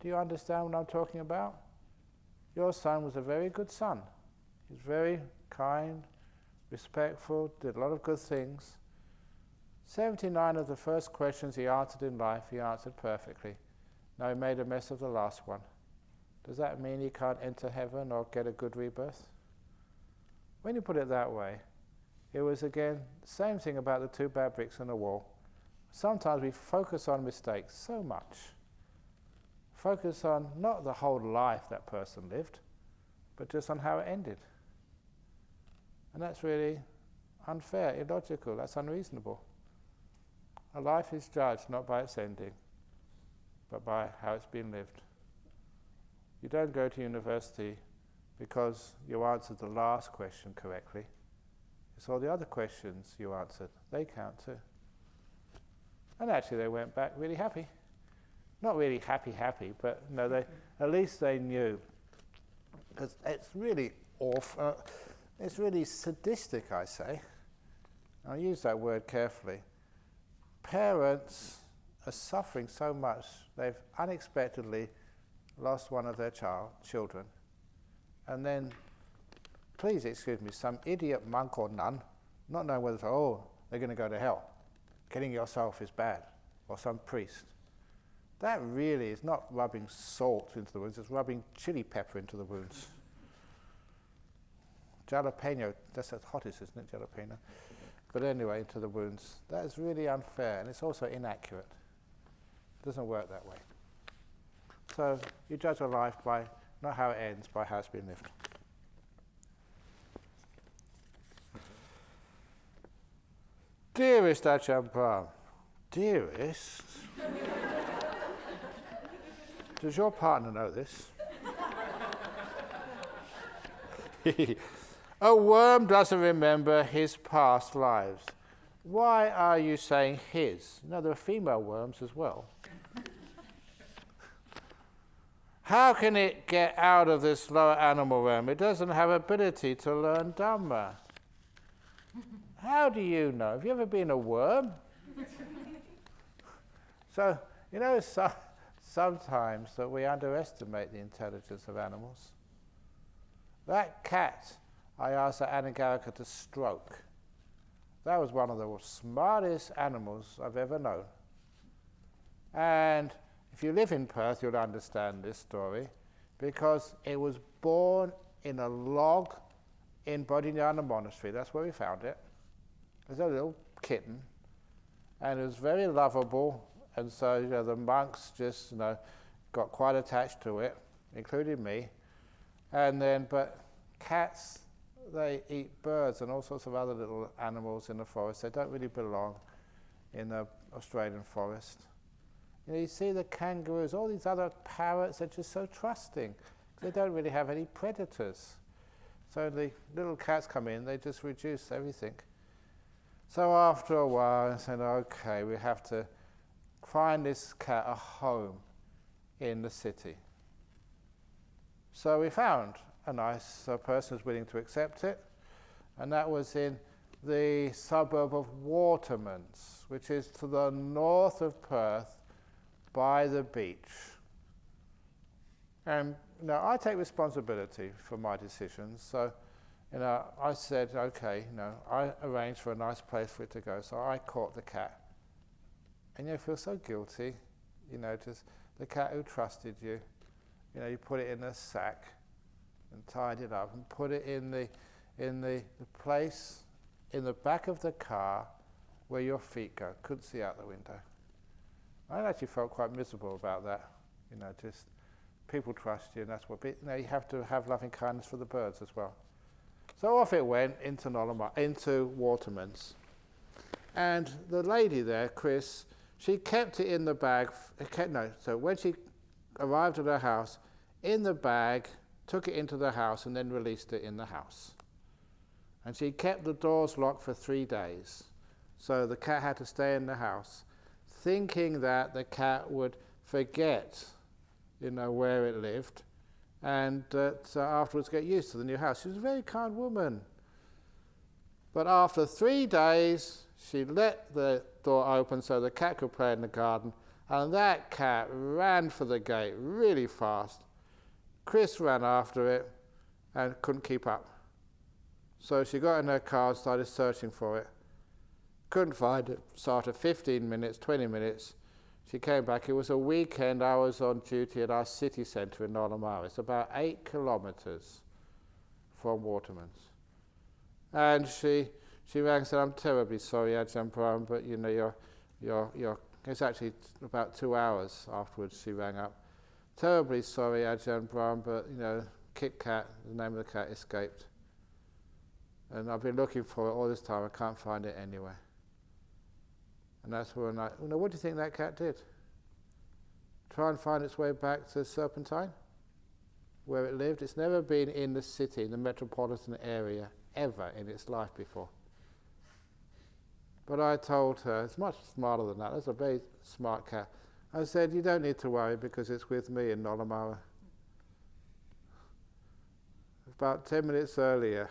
do you understand what I'm talking about? Your son was a very good son. He's very kind, respectful, did a lot of good things. 79 of the first questions he answered in life, he answered perfectly. Now he made a mess of the last one. Does that mean he can't enter heaven or get a good rebirth? When you put it that way, it was again the same thing about the 2 bad bricks on the wall. Sometimes we focus on mistakes so much. Focus on not the whole life that person lived, but just on how it ended. And that's really unfair, illogical, that's unreasonable. A life is judged not by its ending, but by how it's been lived. You don't go to university because you answered the last question correctly. It's all the other questions you answered. They count too. And actually they went back really happy. Not really happy, but at least they knew. Because it's really awful, it's really sadistic, I say. I'll use that word carefully. Parents are suffering so much, they've unexpectedly lost one of their children. And then, please excuse me, some idiot monk or nun, not knowing whether they're going to go to hell. Killing yourself is bad. Or some priest. That really is not rubbing salt into the wounds, it's rubbing chili pepper into the wounds. Jalapeno, that's the hottest, isn't it, jalapeno? But anyway, into the wounds. That is really unfair, and it's also inaccurate. It doesn't work that way. So you judge a life by not how it ends, by how it's been lived. Dearest Ajahn Brahm, dearest? Does your partner know this? A worm doesn't remember his past lives. Why are you saying his? No, there are female worms as well. How can it get out of this lower animal realm? It doesn't have ability to learn Dhamma. How do you know? Have you ever been a worm? So, sometimes that we underestimate the intelligence of animals. That cat, I asked the Anagarika to stroke. That was one of the smartest animals I've ever known. And if you live in Perth, you'll understand this story, because it was born in a log in Bodhinyana Monastery. That's where we found it. It was a little kitten, and it was very lovable. And so, the monks just, got quite attached to it, including me. And then, but cats, they eat birds and all sorts of other little animals in the forest. They don't really belong in the Australian forest. You see the kangaroos, all these other parrots are just so trusting. They don't really have any predators. So the little cats come in, they just reduce everything. So after a while, I said, okay, we have to find this cat a home in the city. So we found a nice person who's willing to accept it, and that was in the suburb of Watermans, which is to the north of Perth by the beach. And I take responsibility for my decisions, so I said, okay, I arranged for a nice place for it to go, so I caught the cat. And you feel so guilty, just the cat who trusted you. You put it in a sack and tied it up and put it in the place in the back of the car where your feet go. Couldn't see out the window. I actually felt quite miserable about that. Just people trust you, and that's what. You have to have loving kindness for the birds as well. So off it went into Watermans, and the lady there, Chris, she kept it in the bag. So when she arrived at her house, in the bag, took it into the house, and then released it in the house. And she kept the doors locked for 3 days, so the cat had to stay in the house, thinking that the cat would forget, where it lived, and afterwards get used to the new house. She was a very kind woman. But after 3 days, she let the door open so the cat could play in the garden, and that cat ran for the gate really fast. Chris ran after it and couldn't keep up. So she got in her car and started searching for it. Couldn't find it. So after 15 minutes, 20 minutes, she came back. It was a weekend. I was on duty at our city centre in Nollamara. It's about 8 kilometres from Watermans. And she rang and said, I'm terribly sorry, Ajahn Brahm, but it's actually about 2 hours afterwards she rang up. Terribly sorry, Ajahn Brahm, but Kit Kat, the name of the cat, escaped. And I've been looking for it all this time. I can't find it anywhere. And that's when what do you think that cat did? Try and find its way back to Serpentine, where it lived. It's never been in the city, in the metropolitan area, ever in its life before. But I told her, it's much smarter than that. That's a very smart cat. I said, you don't need to worry because it's with me in Nollamara. About 10 minutes earlier,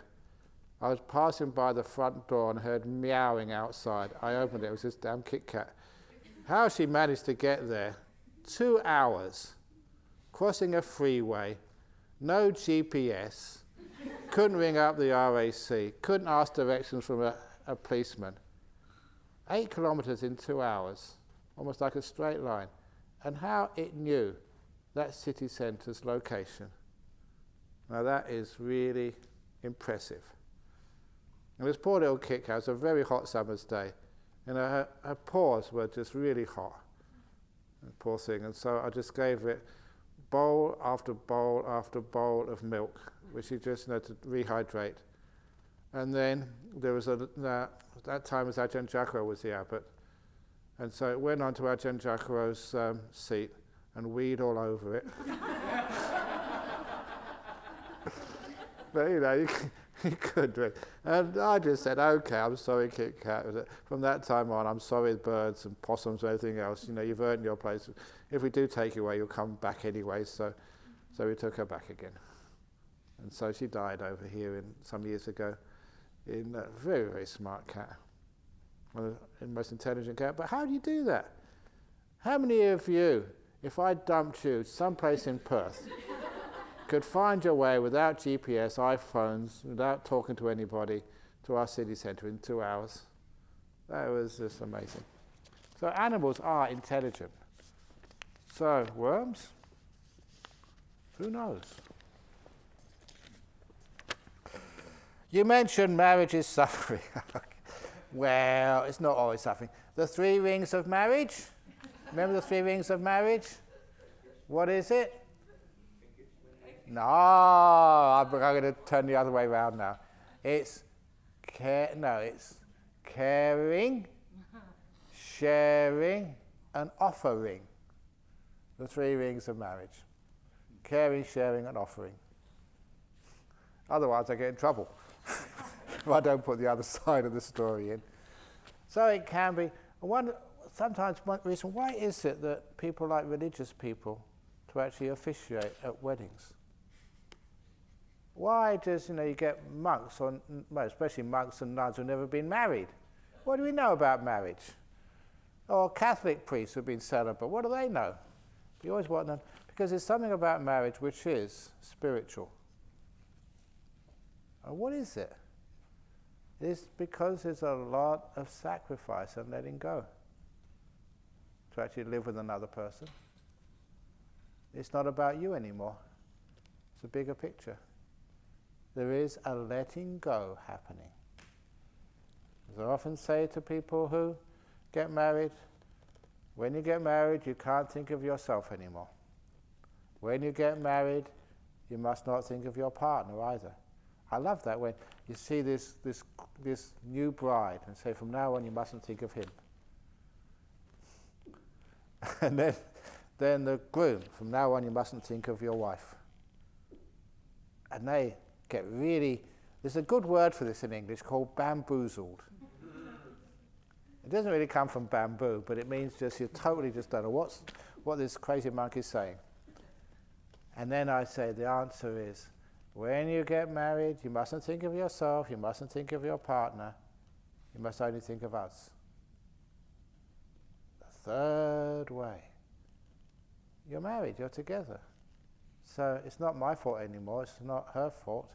I was passing by the front door and heard meowing outside. I opened it. It was this damn Kit Kat. How she managed to get there? 2 hours, crossing a freeway, no GPS, couldn't ring up the RAC, couldn't ask directions from a policeman. 8 kilometres in 2 hours, almost like a straight line. And how it knew that city centre's location. Now that is really impressive. And this poor little Kit Kat, it was a very hot summer's day, and her paws were just really hot. Poor thing. And so I just gave it bowl after bowl after bowl of milk, which she just to rehydrate. And then there was that time was Ajahn Jacaro was the abbot, and so it went onto Ajahn Jacaro's seat and weed all over it. But you could do it. And I just said, okay, I'm sorry, Kit Kat. From that time on, I'm sorry, birds and possums and everything else. You've earned your place. If we do take you away, you'll come back anyway. So we took her back again. And so she died over here some years ago. In a very, very smart cat. The most intelligent cat. But how do you do that? How many of you, if I dumped you someplace in Perth, could find your way without GPS, iPhones, without talking to anybody, to our city centre in 2 hours? That was just amazing. So animals are intelligent. So worms? Who knows? You mentioned marriage is suffering. Well, it's not always suffering. The 3 rings of marriage? Remember the 3 rings of marriage? What is it? No, I'm going to turn the other way around now. It's it's caring, sharing, and offering. The 3 rings of marriage. Caring, sharing, and offering. Otherwise I get in trouble if I don't put the other side of the story in. So it can be, sometimes one reason, why is it that people like religious people to actually officiate at weddings? Why does, you get monks, especially monks and nuns who've never been married? What do we know about marriage? Or Catholic priests who've been celibate, what do they know? You always want them, because there's something about marriage which is spiritual. And what is it? It's because there's a lot of sacrifice and letting go to actually live with another person. It's not about you anymore. It's a bigger picture. There is a letting go happening. As I often say to people who get married, when you get married, you can't think of yourself anymore. When you get married, you must not think of your partner either. I love that when you see this new bride and say, from now on you mustn't think of him. And then the groom, from now on you mustn't think of your wife. And they get really, there's a good word for this in English called bamboozled. It doesn't really come from bamboo, but it means just you totally just don't know what this crazy monk is saying. And then I say the answer is, when you get married, you mustn't think of yourself, you mustn't think of your partner, you must only think of us. The third way. You're married, you're together. So it's not my fault anymore, it's not her fault,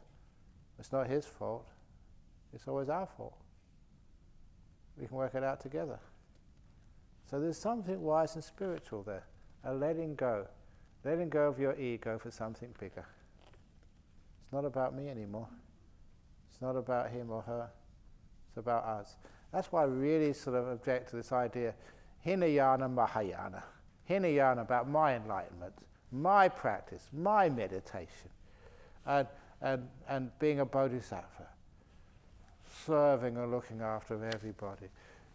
it's not his fault, it's always our fault. We can work it out together. So there's something wise and spiritual there, a letting go of your ego for something bigger. It's not about me anymore. It's not about him or her. It's about us. That's why I really sort of object to this idea, Hinayana Mahayana. Hinayana about my enlightenment, my practice, my meditation, and being a bodhisattva, serving and looking after everybody.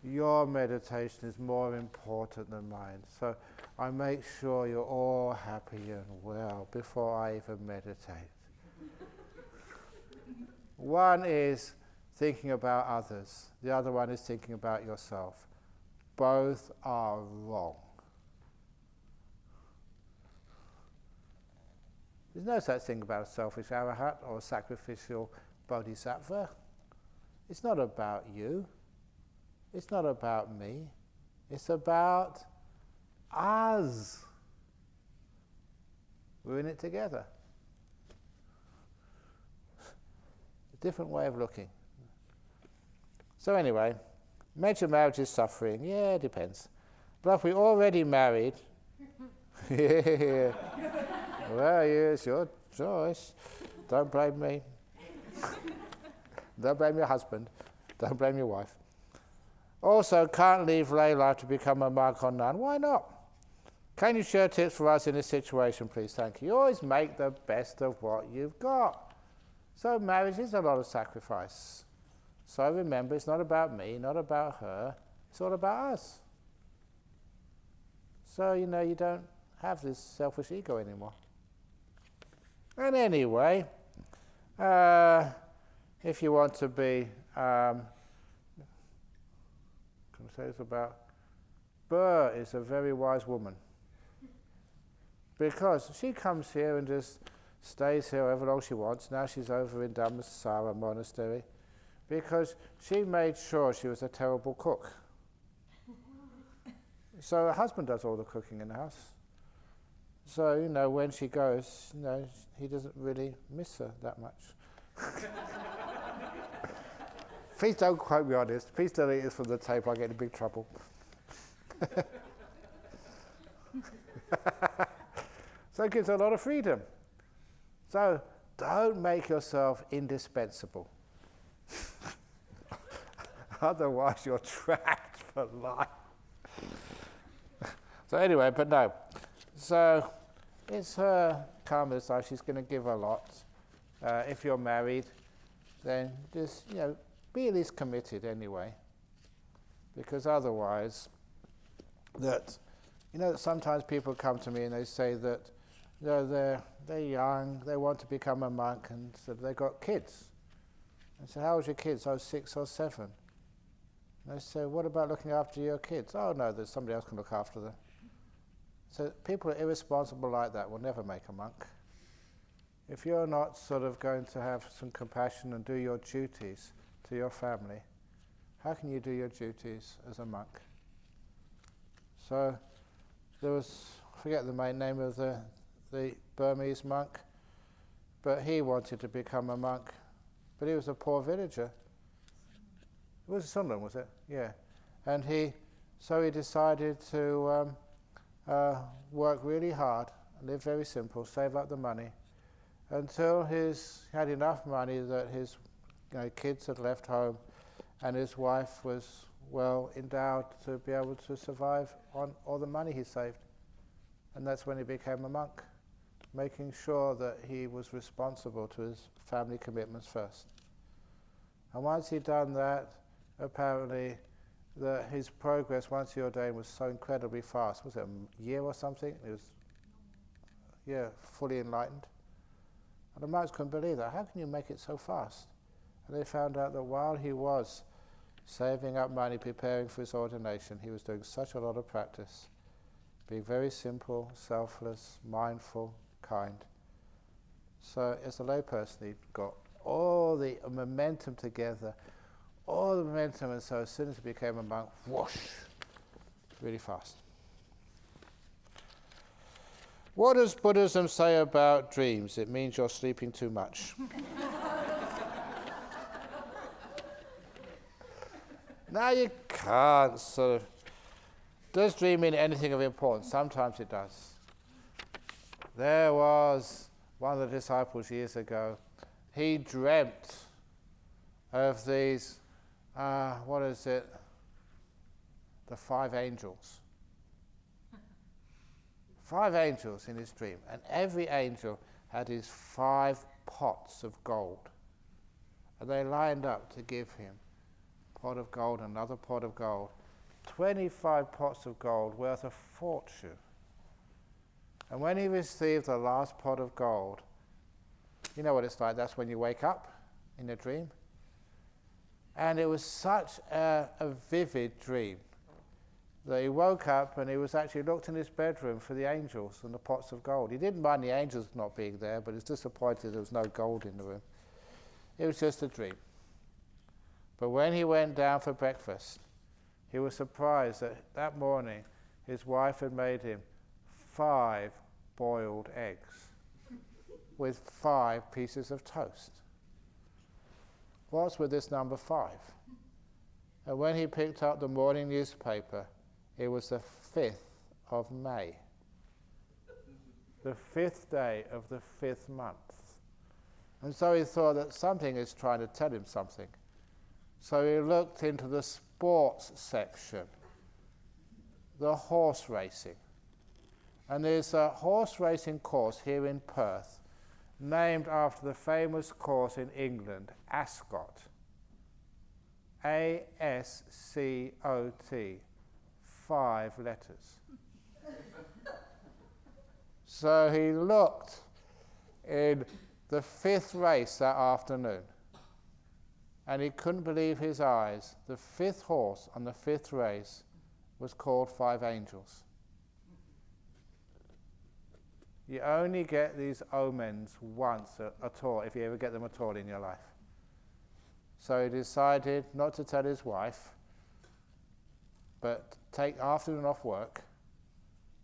Your meditation is more important than mine. So I make sure you're all happy and well before I even meditate. One is thinking about others. The other one is thinking about yourself. Both are wrong. There's no such thing about a selfish arahat or a sacrificial bodhisattva. It's not about you. It's not about me. It's about us. We're in it together. A different way of looking. So anyway, major marriage is suffering. Yeah, it depends. But if we're already married, yeah. Well, it's your choice. Don't blame me. Don't blame your husband. Don't blame your wife. Also, can't leave lay life to become a monk or nun. Why not? Can you share tips for us in this situation, please? Thank you. You always make the best of what you've got. So marriage is a lot of sacrifice. So remember, it's not about me, not about her. It's all about us. So, you don't have this selfish ego anymore. And anyway, if you want to be, can I say this about, Burr is a very wise woman. Because she comes here and just stays here however long she wants. Now she's over in Dhammarasa monastery. Because she made sure she was a terrible cook. So her husband does all the cooking in the house. So, when she goes, he doesn't really miss her that much. Please don't quote me on this. Please delete this from the tape. I'll get in big trouble. So it gives her a lot of freedom. So don't make yourself indispensable. Otherwise you're trapped for life. So anyway, but no. So it's her karma side. She's going to give a lot. If you're married, then just, be at least committed anyway. Because otherwise, sometimes people come to me and they say that, they're young, they want to become a monk, and so they've got kids. I say, how old are your kids? Oh, 6 or 7. And they say, what about looking after your kids? Oh no, there's somebody else can look after them. So people are irresponsible like that will never make a monk. If you're not sort of going to have some compassion and do your duties to your family, how can you do your duties as a monk? So there was, I forget the main name of the Burmese monk, but he wanted to become a monk, but he was a poor villager. It was Sunderland, was it? Yeah. And so he decided to work really hard, live very simple, save up the money, until he had enough money that his kids had left home and his wife was well endowed to be able to survive on all the money he saved. And that's when he became a monk, making sure that he was responsible to his family commitments first. And once he'd done that, apparently his progress once he ordained was so incredibly fast. Was it a year or something? He was, fully enlightened. And the monks couldn't believe that. How can you make it so fast? And they found out that while he was saving up money, preparing for his ordination, he was doing such a lot of practice, being very simple, selfless, mindful, kind. So as a layperson, he got all the momentum together, and so as soon as he became a monk, whoosh, really fast. What does Buddhism say about dreams? It means you're sleeping too much. Now you can't sort of... Does dream mean anything of importance? Sometimes it does. There was one of the disciples years ago. He dreamt of these, the 5 angels. 5 angels in his dream, and every angel had his 5 pots of gold. And they lined up to give him a pot of gold, another pot of gold, 25 pots of gold worth a fortune. And when he received the last pot of gold, you know what it's like, that's when you wake up in a dream. And it was such a vivid dream that he woke up and he was actually looked in his bedroom for the angels and the pots of gold. He didn't mind the angels not being there, but he was disappointed there was no gold in the room. It was just a dream. But when he went down for breakfast, he was surprised that morning his wife had made him 5 boiled eggs with 5 pieces of toast. What's with this number 5? And when he picked up the morning newspaper, it was the 5th of May, the 5th day of the 5th month. And so he thought that something is trying to tell him something. So he looked into the sports section, the horse racing. And there's a horse racing course here in Perth, named after the famous course in England, Ascot. A-S-C-O-T, 5 letters. So he looked in the 5th race that afternoon, and he couldn't believe his eyes. The 5th horse on the 5th race was called 5 Angels. You only get these omens once at all, if you ever get them at all in your life. So he decided not to tell his wife, but take afternoon off work,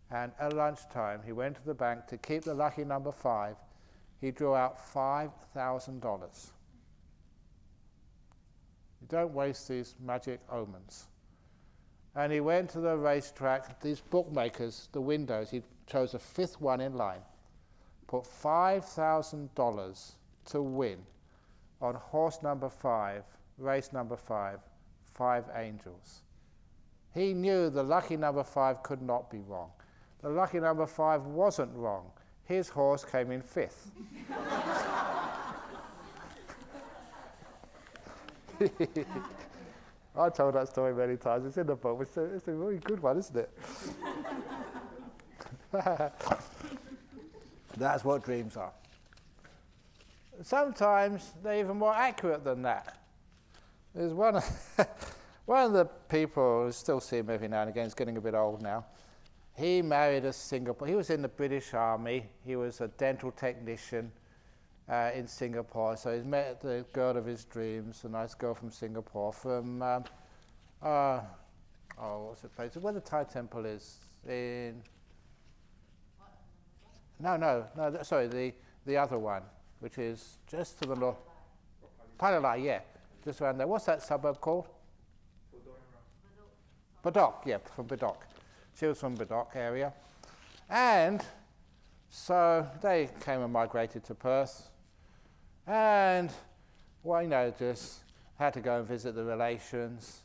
and at lunchtime he went to the bank to keep the lucky number 5. He drew out $5,000. You don't waste these magic omens. And he went to the racetrack, these bookmakers, the windows, he chose the 5th one in line, put $5,000 to win on horse number 5, race number 5, 5 Angels. He knew the lucky number 5 could not be wrong. The lucky number 5 wasn't wrong. His horse came in 5th. I told that story many times. It's in the book. It's a really good one, isn't it? That's what dreams are. Sometimes they're even more accurate than that. There's one of the people who still see him every now and again. He's getting a bit old now. He married a Singapore. He was in the British Army. He was a dental technician in Singapore. So he's met the girl of his dreams, a nice girl from Singapore, from what's the place? Where the Thai temple is in. No. Sorry, the other one, which is just to the north. Palalai, yeah, just around there. What's that suburb called? Badok, yeah, from Badok. She was from Badok area. And so they came and migrated to Perth. And, well, just had to go and visit the relations.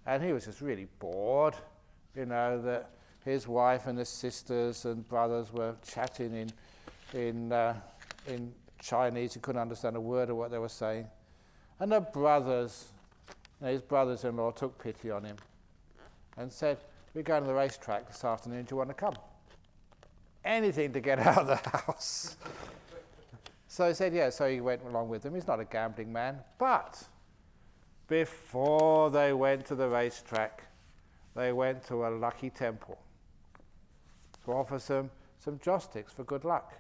And he was just really bored, that his wife and his sisters and brothers were chatting in Chinese. He couldn't understand a word of what they were saying. And the brothers, his brothers-in-law, took pity on him and said, "We're going to the racetrack this afternoon. Do you want to come?" Anything to get out of the house. So he said, yeah. So he went along with them. He's not a gambling man. But before they went to the racetrack, they went to a lucky temple to offer some joss-sticks for good luck.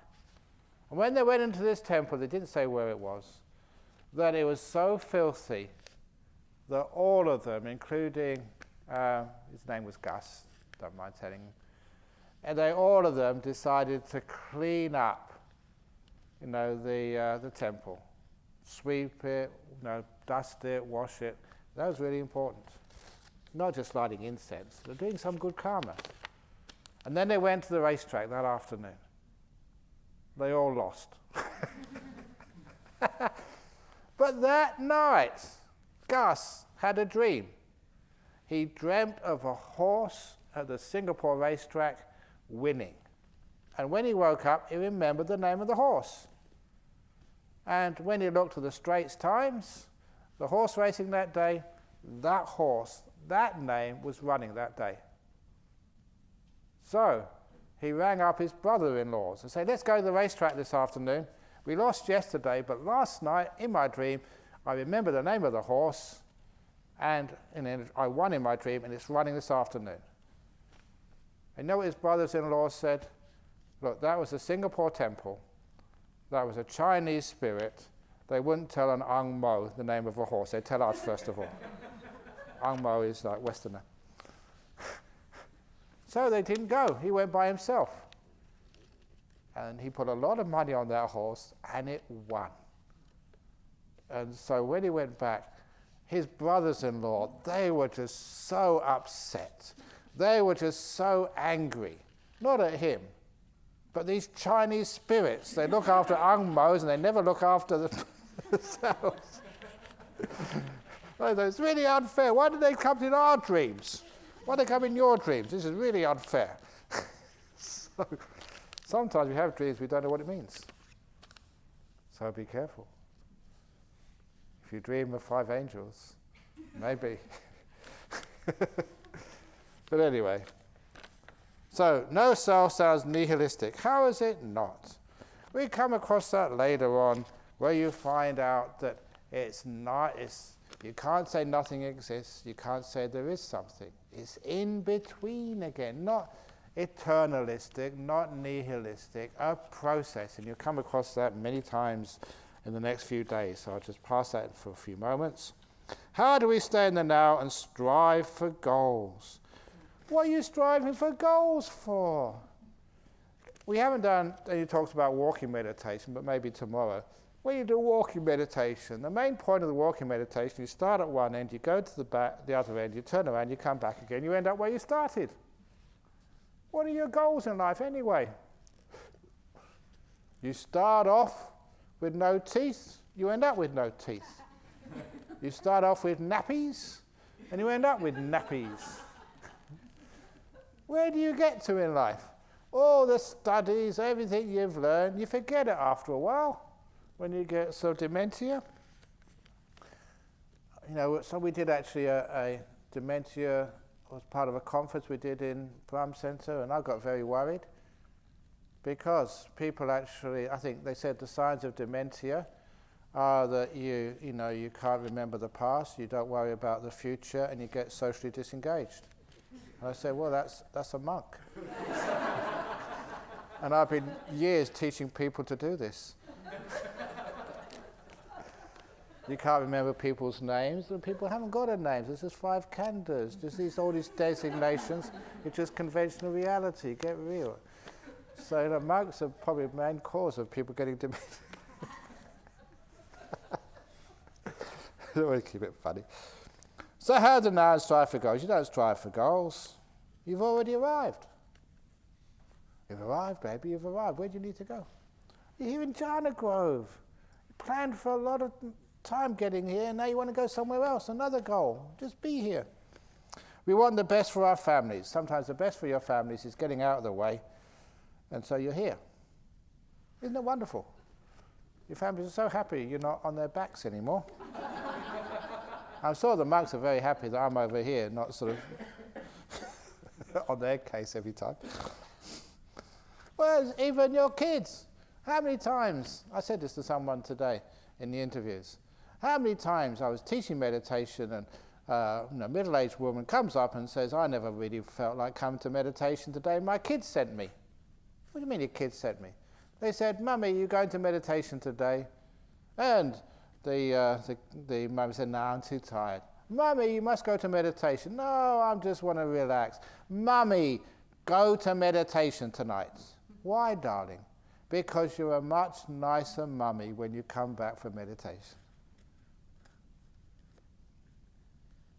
And when they went into this temple, they didn't say where it was, that it was so filthy that all of them, including, his name was Gus, don't mind telling him, and all of them decided to clean up, the temple, sweep it, dust it, wash it. That was really important. Not just lighting incense, they're doing some good karma. And then they went to the racetrack that afternoon. They all lost. But that night, Gus had a dream. He dreamt of a horse at the Singapore racetrack winning. And when he woke up, he remembered the name of the horse. And when he looked at the Straits Times, the horse racing that day, that horse, that name was running that day. So he rang up his brother-in-laws and said, "Let's go to the racetrack this afternoon. We lost yesterday, but last night in my dream, I remember the name of the horse, and then I won in my dream, and it's running this afternoon." And you know what his brothers-in-law said? "Look, that was a Singapore temple. That was a Chinese spirit. They wouldn't tell an Ang Mo the name of a horse. They'd tell us first of all." Ang Mo is like Westerner. So they didn't go. He went by himself. And he put a lot of money on that horse, and it won. And so when he went back, his brothers-in-law, they were just so upset. They were just so angry. Not at him, but these Chinese spirits. They look after Ang Mo's, and they never look after themselves. It's really unfair. Why did they come in our dreams? Why do they come in your dreams? This is really unfair. So, sometimes we have dreams, we don't know what it means. So be careful. If you dream of 5 angels, maybe. But anyway. So, no self sounds nihilistic. How is it not? We come across that later on, where you find out that it's not, you can't say nothing exists, you can't say there is something. It's in between again, not eternalistic, not nihilistic, a process. And you'll come across that many times in the next few days. So I'll just pass that for a few moments. How do we stay in the now and strive for goals? What are you striving for goals for? We haven't done any talks about walking meditation, but maybe tomorrow. When you do walking meditation, the main point of the walking meditation, you start at one end, you go to the other end, you turn around, you come back again, you end up where you started. What are your goals in life anyway? You start off with no teeth, you end up with no teeth. You start off with nappies, and you end up with nappies. Where do you get to in life? All the studies, everything you've learned, you forget it after a while when you get so dementia. so we did actually a dementia, was part of a conference we did in Brahm Center, and I got very worried because people actually, I think they said the signs of dementia are that you can't remember the past, you don't worry about the future, and you get socially disengaged. And I said, well, that's a monk. And I've been years teaching people to do this. You can't remember people's names, and people haven't got a name. There's just 5 khandhas, just all these designations. It's just conventional reality. Get real. So the monks are probably the main cause of people getting dementia. I always keep it funny. So how do nouns strive for goals? You don't strive for goals. You've already arrived. You've arrived, baby. You've arrived. Where do you need to go? You're here in Jhana Grove. You planned for a lot of time getting here, and now you want to go somewhere else, another goal. Just be here. We want the best for our families. Sometimes the best for your families is getting out of the way, and so you're here. Isn't it wonderful? Your families are so happy you're not on their backs anymore. I'm sure the monks are very happy that I'm over here, not sort of on their case every time. Well, even your kids. How many times, I said this to someone today in the interviews, how many times I was teaching meditation and a middle-aged woman comes up and says, I never really felt like coming to meditation today, my kids sent me. What do you mean your kids sent me? They said, Mummy, you're going to meditation today? And the mum said, no, I'm too tired. Mummy, you must go to meditation. No, I just want to relax. Mummy, go to meditation tonight. Why, darling? Because you're a much nicer mummy when you come back from meditation.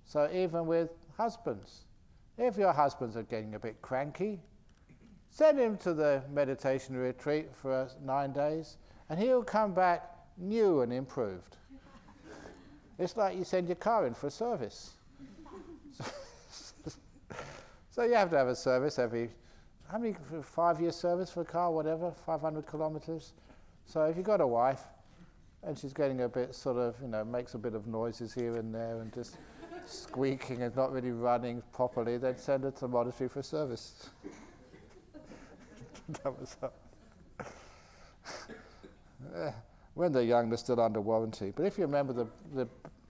So even with husbands, if your husbands are getting a bit cranky, send him to the meditation retreat for 9 days, and he'll come back new and improved. It's like you send your car in for a service. So you have to have a service every, 5-year service for a car, whatever, 500 kilometers. So if you've got a wife, and she's getting a bit sort of, makes a bit of noises here and there, and just squeaking and not really running properly, then send her to the monastery for service. Dhammarasa. When they're young, they're still under warranty. But if you remember the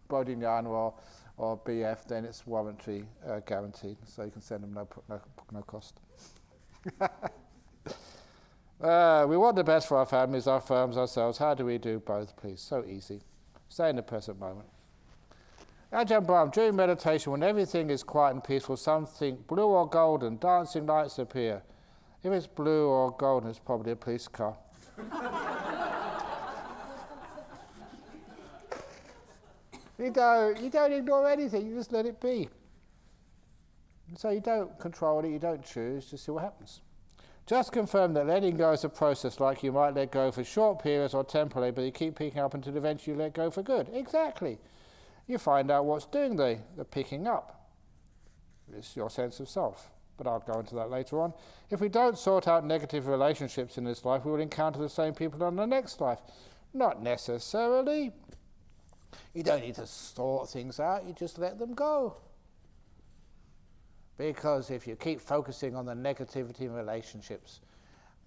Bodhinyana or BF, then it's warranty guaranteed, so you can send them no cost. We want the best for our families, our firms, ourselves. How do we do both, please? So easy. Stay in the present moment. Ajahn Brahm, during meditation, when everything is quiet and peaceful, something blue or golden, dancing lights appear. If it's blue or golden, it's probably a police car. You don't ignore anything, you just let it be. So you don't control it, you don't choose, just see what happens. Just confirm that letting go is a process, like you might let go for short periods or temporarily, but you keep picking up until eventually you let go for good. Exactly. You find out what's doing the picking up. It's your sense of self. But I'll go into that later on. If we don't sort out negative relationships in this life, we will encounter the same people in the next life. Not necessarily. You don't need to sort things out, you just let them go. Because if you keep focusing on the negativity in relationships,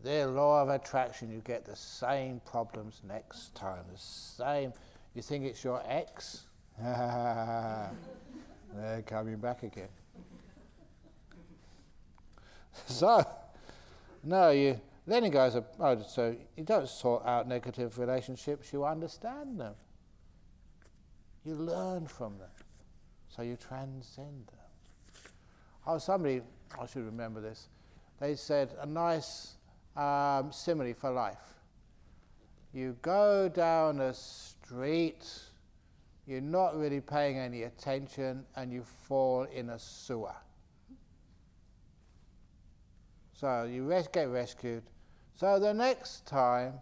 the law of attraction, you get the same problems next time. The same. You think it's your ex? They're coming back again. So, no, letting go is so you don't sort out negative relationships, you understand them. You learn from them. So you transcend them. I should remember this, they said a nice simile for life. You go down a street, you're not really paying any attention, and you fall in a sewer. So you get rescued. So the next time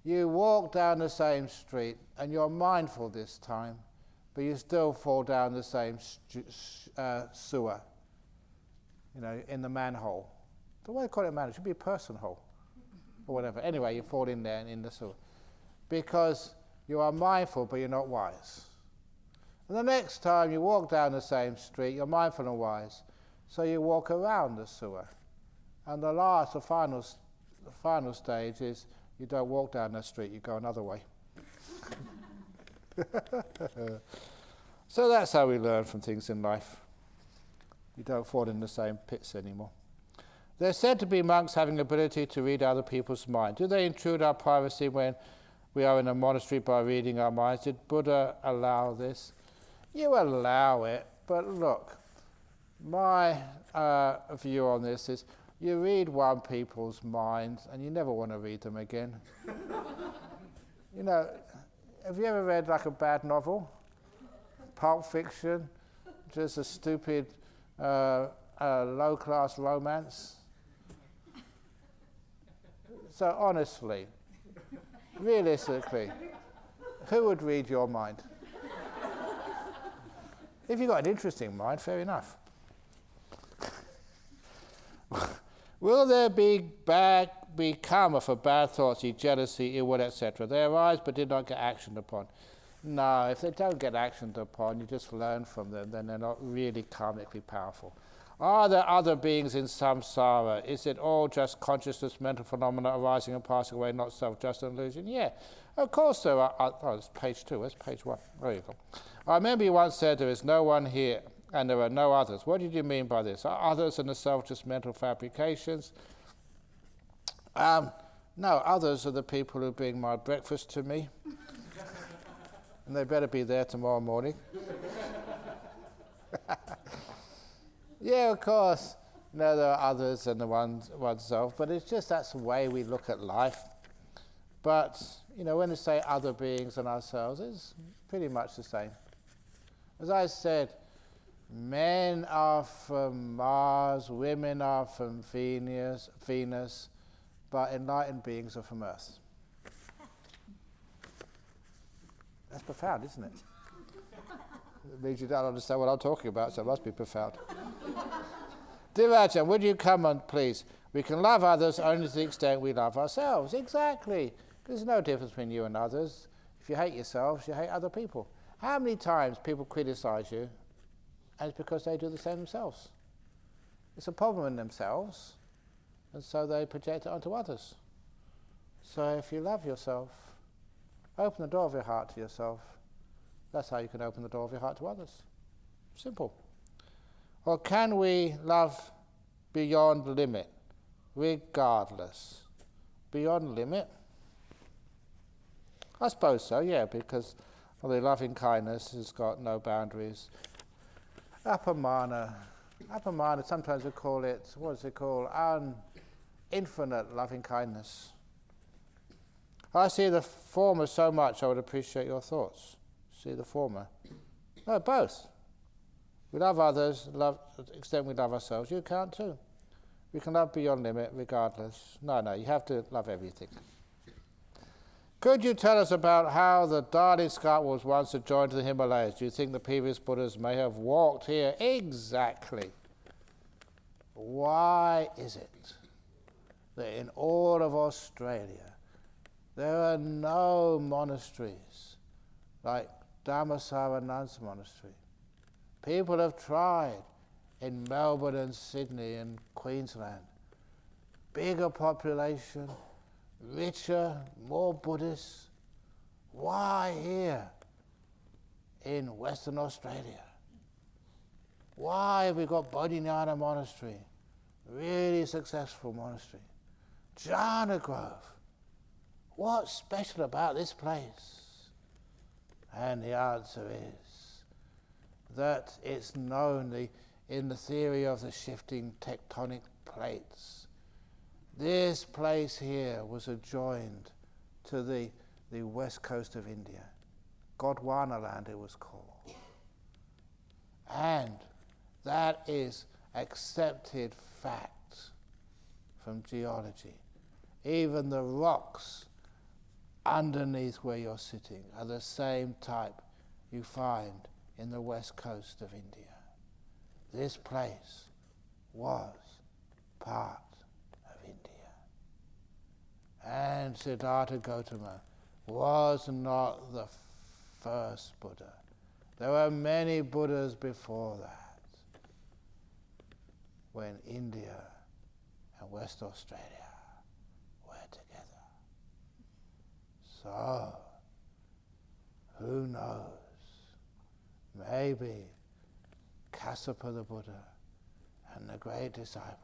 you walk down the same street, and you're mindful this time, but you still fall down the same sewer, in the manhole. The way they call it a manhole, it should be a person hole, or whatever. Anyway, you fall in there and in the sewer. Because you are mindful, but you're not wise. And the next time you walk down the same street, you're mindful and wise, so you walk around the sewer. And the final stage is you don't walk down the street, you go another way. So that's how we learn from things in life. You don't fall in the same pits anymore. They're said to be monks having ability to read other people's mind. Do they intrude our privacy when we are in a monastery by reading our minds? Did Buddha allow this? You allow it, but look, my view on this is you read one people's minds and you never want to read them again. You know, have you ever read like a bad novel? Pulp Fiction? Just a stupid low-class romance? So honestly, realistically, who would read your mind? If you've got an interesting mind, fair enough. Will there be karma for bad thoughts, jealousy, ill will, etc.? They arise but did not get actioned upon. No, if they don't get actioned upon, you just learn from them, then they're not really karmically powerful. Are there other beings in samsara? Is it all just consciousness, mental phenomena arising and passing away, not self, just an illusion? Yeah, of course there are. Oh, it's page 2. Where's page 1? There you go. I remember you once said there is no one here and there are no others. What did you mean by this? Are others and the self just mental fabrications? No, others are the people who bring my breakfast to me. And they better be there tomorrow morning. Yeah, of course, there are others and the oneself, but it's just that's the way we look at life. But, when they say other beings and ourselves, it's pretty much the same. As I said, men are from Mars, women are from Venus, but enlightened beings are from Earth. That's profound, isn't it? It means you don't understand what I'm talking about, so it must be profound. Dear Ajahn, would you come on, please? We can love others only to the extent we love ourselves. Exactly. There's no difference between you and others. If you hate yourselves, you hate other people. How many times people criticize you, and it's because they do the same themselves? It's a problem in themselves, and so they project it onto others. So if you love yourself, open the door of your heart to yourself. That's how you can open the door of your heart to others. Simple. Or can we love beyond limit, regardless? Beyond limit? I suppose so, yeah, because the loving kindness has got no boundaries. Apamana, sometimes we call it, what is it called? Infinite loving kindness. I see the former so much, I would appreciate your thoughts. See the former. No, both. We love others, to the extent we love ourselves. You can't too. We can love beyond limit, regardless. No, you have to love everything. Could you tell us about how the Darling Scarp was once adjoined to the Himalayas? Do you think the previous Buddhas may have walked here? Exactly. Why is it that in all of Australia there are no monasteries like Dhammarasa Nuns Monastery? People have tried in Melbourne and Sydney and Queensland. Bigger population, richer, more Buddhists. Why here in Western Australia? Why have we got Bodhinyana Monastery, really successful monastery? Jhana Grove. What's special about this place? And the answer is that it's known in the theory of the shifting tectonic plates. This place here was adjoined to the west coast of India. Gondwana land it was called. And that is accepted fact from geology. Even the rocks underneath where you're sitting are the same type you find in the west coast of India. This place was part of India. And Siddhartha Gautama was not the first Buddha. There were many Buddhas before that, when India and West Australia were together. So, who knows? Maybe Kassapa the Buddha and the great disciples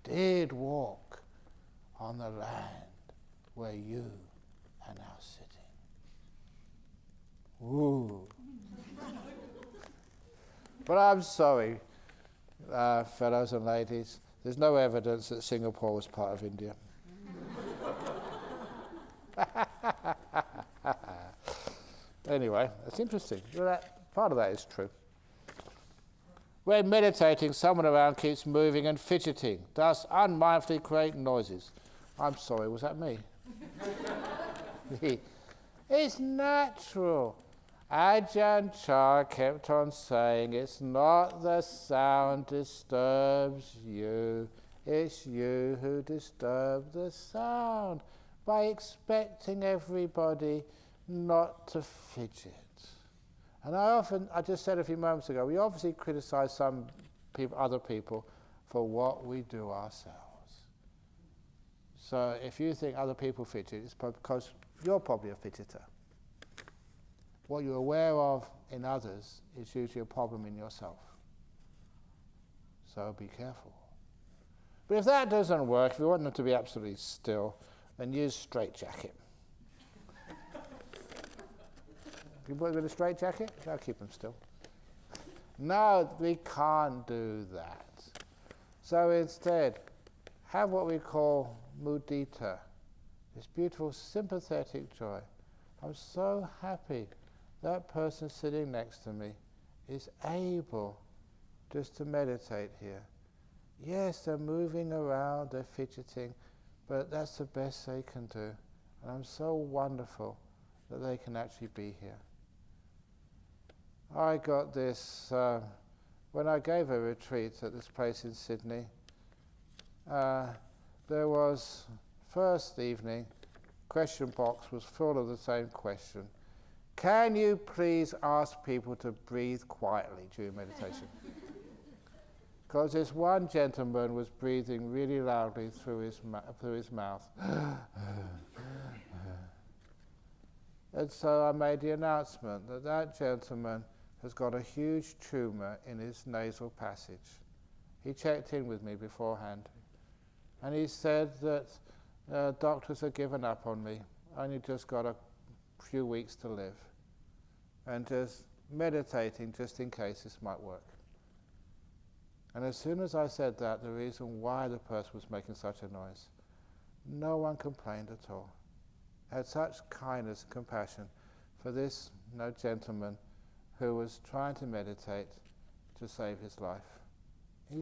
did walk on the land where you are now sitting. Ooh. But I'm sorry, fellows and ladies, there's no evidence that Singapore was part of India. Anyway, that's interesting. Part of that is true. When meditating, someone around keeps moving and fidgeting, thus unmindfully creating noises. I'm sorry, was that me? It's natural. Ajahn Chah kept on saying, it's not the sound disturbs you, it's you who disturb the sound by expecting everybody not to fidget. And I just said a few moments ago, we obviously criticize some people, other people, for what we do ourselves. So if you think other people fidget, it's because you're probably a fidgeter. What you're aware of in others is usually a problem in yourself. So be careful. But if that doesn't work, if you want them to be absolutely still, then use straitjacket. You put them in a straitjacket, that'll keep them still. No, we can't do that. So instead, have what we call mudita, this beautiful sympathetic joy. I'm so happy that person sitting next to me is able just to meditate here. Yes, they're moving around, they're fidgeting, but that's the best they can do. And I'm so wonderful that they can actually be here. I got this when I gave a retreat at this place in Sydney. There was, first evening, question box was full of the same question. Can you please ask people to breathe quietly during meditation? Because this one gentleman was breathing really loudly through his mouth. And so I made the announcement that that gentleman has got a huge tumour in his nasal passage. He checked in with me beforehand, and he said that doctors have given up on me. I only just got a few weeks to live, and just meditating just in case this might work. And as soon as I said that, the reason why the person was making such a noise, no one complained at all. I had such kindness and compassion for this gentleman who was trying to meditate to save his life.